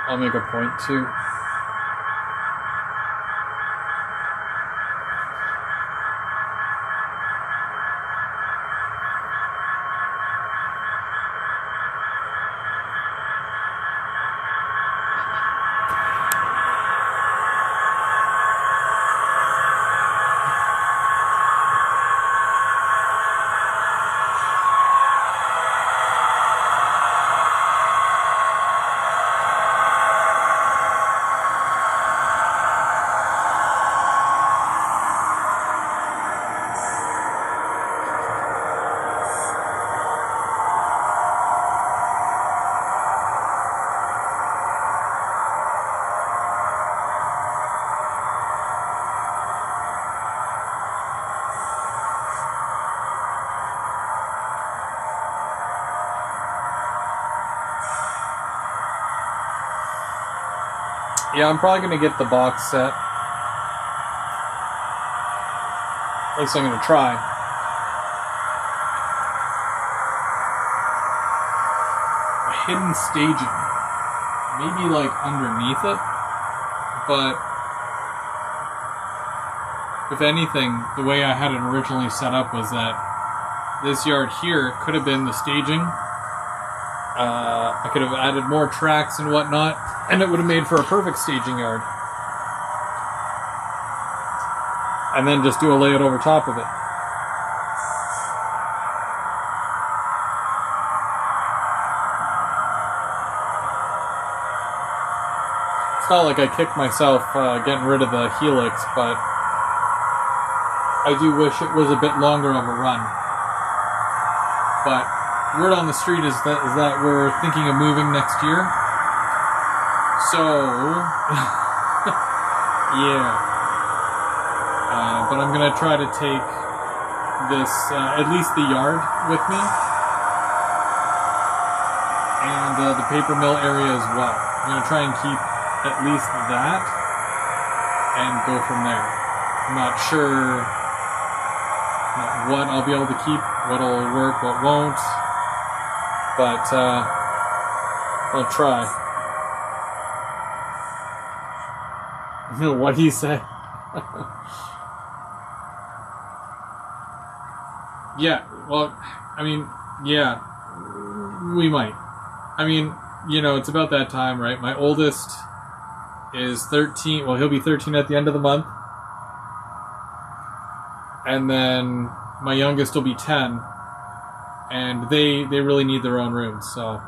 A: I'll make a point to. Yeah, I'm probably going to get the box set. At least I'm going to try. A hidden staging. Maybe like underneath it. But if anything, the way I had it originally set up was that this yard here could have been the staging. I could have added more tracks and whatnot, and it would have made for a perfect staging yard. And then just do a layout over top of it. It's not like I kicked myself getting rid of the helix, but I do wish it was a bit longer of a run. But word on the street is that we're thinking of moving next year. So, yeah. But I'm going to try to take this, at least the yard with me. And the paper mill area as well. I'm going to try and keep at least that and go from there. I'm not sure what I'll be able to keep, what'll work, what won't. But I'll try. What he said. Yeah, well, I mean, yeah, we might. I mean, you know, it's about that time, right? My oldest is 13. Well, he'll be 13 at the end of the month. and then my youngest will be 10, and they really need their own rooms. So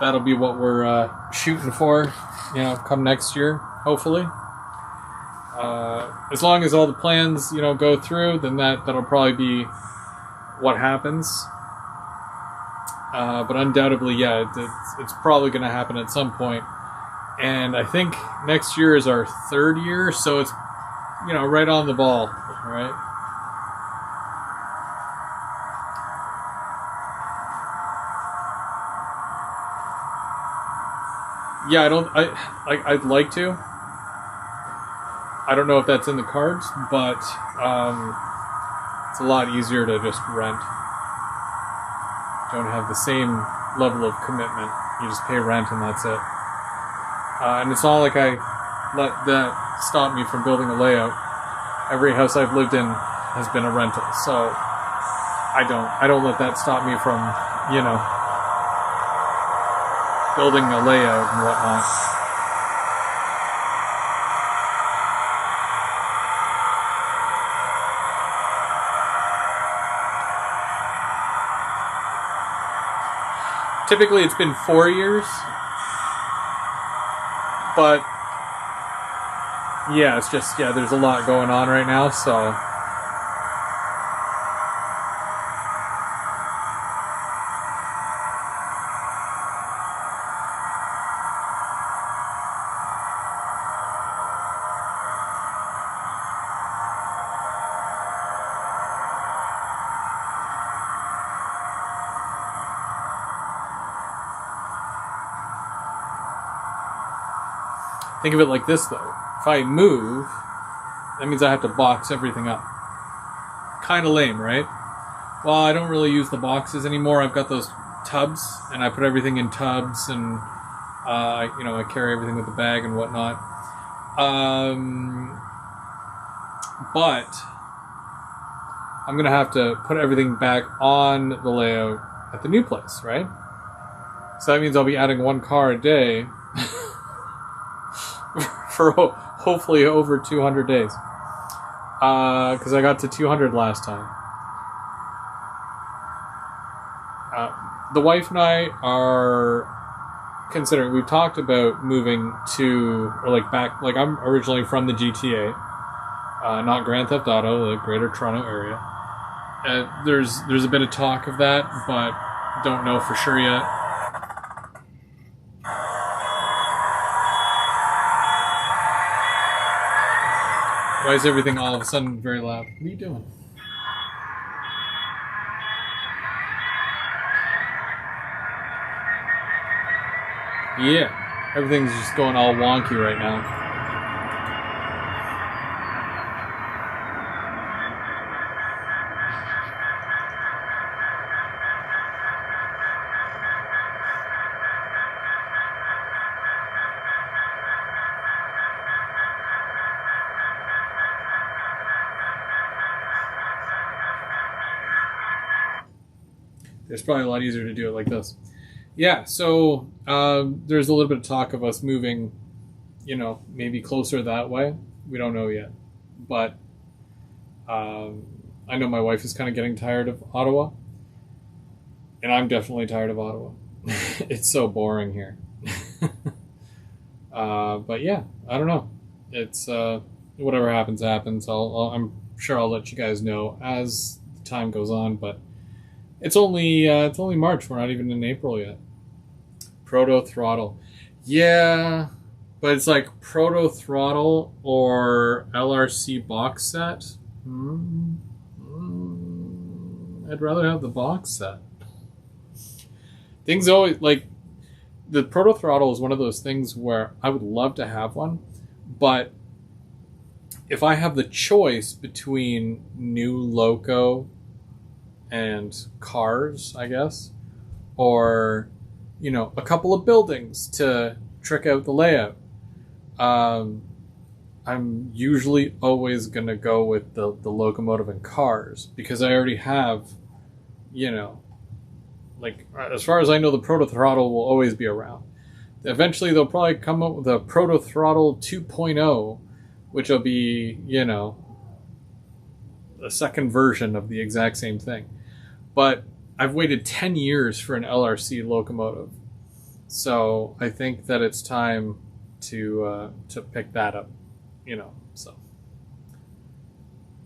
A: that'll be what we're shooting for, come next year, hopefully. As long as all the plans, go through, then that'll probably be what happens. But undoubtedly, yeah, it's probably going to happen at some point. And I think next year is our 3rd year, so it's, right on the ball, right? Yeah, I'd like to. I don't know if that's in the cards, but it's a lot easier to just rent. Don't have the same level of commitment. You just pay rent and that's it. And it's not like I let that stop me from building a layout. Every house I've lived in has been a rental, so I don't let that stop me from, building a layout and whatnot. Typically it's been 4 years, but yeah, it's just, there's a lot going on right now, so think of it like this, though. If I move, that means I have to box everything up. Kind of lame, right? Well, I don't really use the boxes anymore. I've got those tubs, and I put everything in tubs, and I carry everything with the bag and whatnot. But I'm gonna have to put everything back on the layout at the new place, right? So that means I'll be adding 1 car a day. For hopefully over 200 days. Because I got to 200 last time. The wife and I are considering, we've talked about moving to, or back, I'm originally from the GTA, not Grand Theft Auto, the Greater Toronto area. There's a bit of talk of that, but don't know for sure yet. Why is everything all of a sudden very loud? What are you doing? Yeah, everything's just going all wonky right now. It's probably a lot easier to do it like this. Yeah, so there's a little bit of talk of us moving, maybe closer that way. We don't know yet. But I know my wife is kind of getting tired of Ottawa. And I'm definitely tired of Ottawa. It's so boring here. But yeah, I don't know. It's whatever happens, happens. I'm sure I'll let you guys know as the time goes on, but it's only March. We're not even in April yet. Proto Throttle. Yeah, but it's like Proto Throttle or LRC box set. I'd rather have the box set. Things always, the Proto Throttle is one of those things where I would love to have one, but if I have the choice between new loco and cars, I guess, or a couple of buildings to trick out the layout, I'm usually always gonna go with the locomotive and cars, because I already have, as far as I know, the Proto Throttle will always be around. Eventually they'll probably come up with a Proto Throttle 2.0, which will be, you know, a second version of the exact same thing. But I've waited 10 years for an LRC locomotive. So I think that it's time to pick that up, you know, so.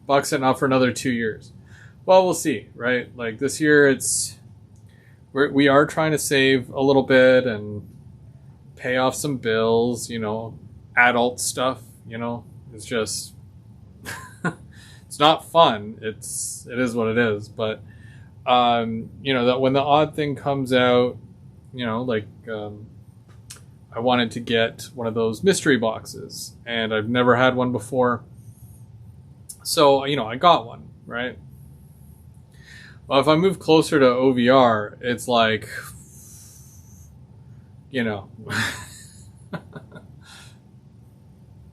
A: Box it out for another 2 years. Well, we'll see, right? Like this year, we are trying to save a little bit and pay off some bills, you know, adult stuff, you know. It's just, it's not fun. It is what it is. But, you know, that when the odd thing comes out, you know, like, I wanted to get one of those mystery boxes, and I've never had one before. So, you know, I got one, right? Well, if I move closer to OVR, it's like, you know,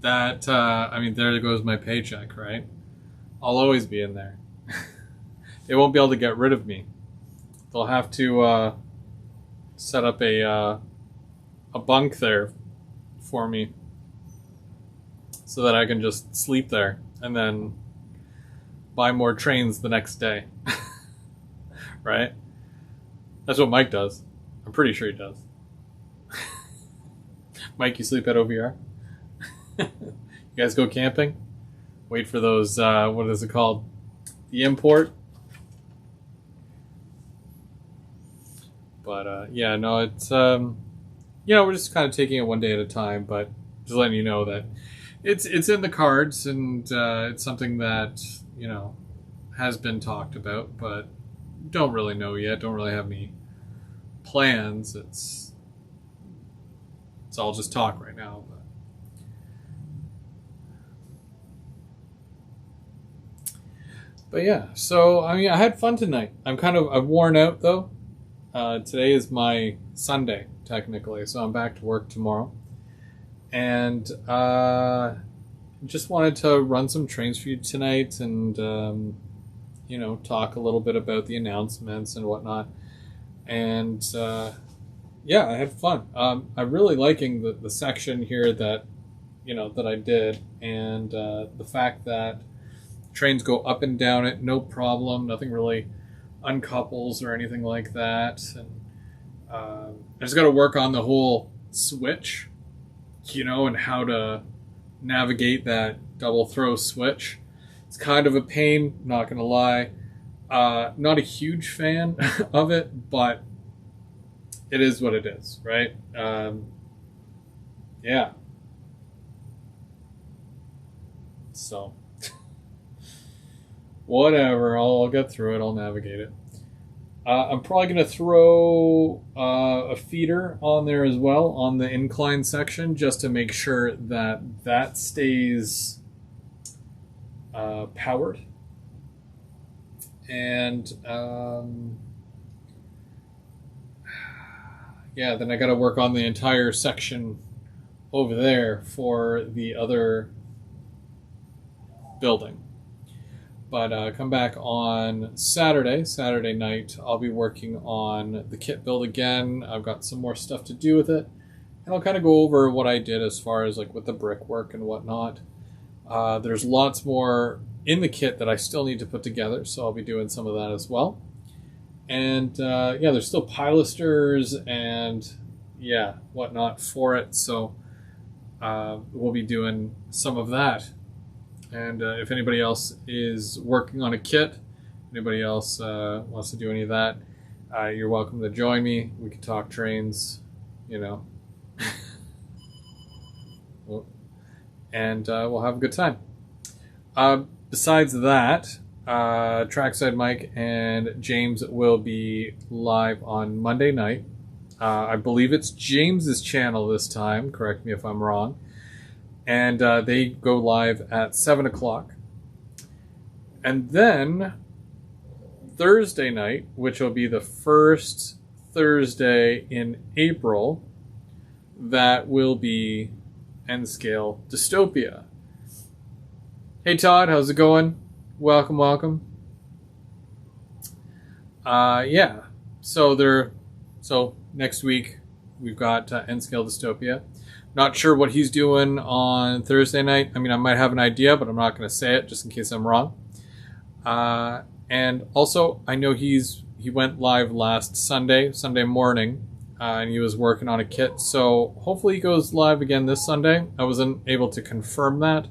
A: that, I mean, there goes my paycheck, right? I'll always be in there. They won't be able to get rid of me. They'll have to set up a bunk there for me so that I can just sleep there and then buy more trains the next day. Right? That's what Mike does. I'm pretty sure he does. Mike, you sleep at OVR? You guys go camping? Wait for those, what is it called? The import? But, yeah, no, it's, you know, we're just kind of taking it one day at a time, but just letting you know that it's in the cards, and it's something that, you know, has been talked about, but don't really know yet. Don't really have any plans. It's all just talk right now. But yeah, so I mean, I had fun tonight. I'm worn out though. Today is my Sunday technically, so I'm back to work tomorrow, and just wanted to run some trains for you tonight, and you know, talk a little bit about the announcements and whatnot. And yeah, I had fun. I'm really liking the section here that, you know, that I did, and the fact that trains go up and down it, no problem. Nothing really uncouples or anything like that. And I just got to work on the whole switch, you know, and how to navigate that double throw switch. It's kind of a pain, not gonna lie. Not a huge fan of it, but it is what it is, right? Yeah. So, whatever. I'll get through it. I'll navigate it. I'm probably going to throw a feeder on there as well on the incline section, just to make sure that stays powered. And yeah, then I got to work on the entire section over there for the other building. But come back on Saturday night, I'll be working on the kit build again. I've got some more stuff to do with it, and I'll kind of go over what I did as far as like with the brickwork and whatnot. There's lots more in the kit that I still need to put together, so I'll be doing some of that as well. And yeah, there's still pilasters and yeah, whatnot for it, so we'll be doing some of that. And if anybody else is working on a kit, anybody else wants to do any of that, you're welcome to join me. We can talk trains, you know. And we'll have a good time. Besides that, Trackside Mike and James will be live on Monday night. I believe it's James's channel this time. Correct me if I'm wrong. And they go live at 7 o'clock. And then Thursday night, which will be the first Thursday in April, that will be N-Scale Dystopia. Hey Todd, how's it going? Welcome. Yeah, so next week we've got N-Scale Dystopia. Not sure what he's doing on Thursday night. I mean, I might have an idea, but I'm not going to say it just in case I'm wrong. And also, I know he went live last Sunday morning, and he was working on a kit. So hopefully he goes live again this Sunday. I wasn't able to confirm that,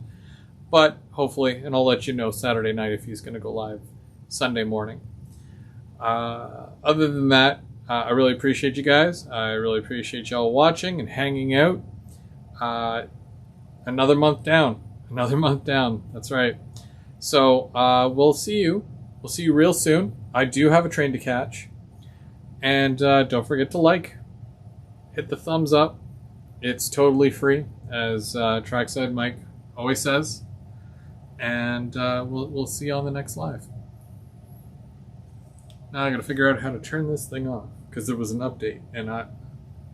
A: but hopefully, and I'll let you know Saturday night if he's going to go live Sunday morning. Other than that, I really appreciate you guys. I really appreciate y'all watching and hanging out. Another month down. That's right. So we'll see you real soon. I do have a train to catch, and don't forget to hit the thumbs up. It's totally free, as Trackside Mike always says, and we'll see you on the next live. Now I gotta figure out how to turn this thing off, because there was an update and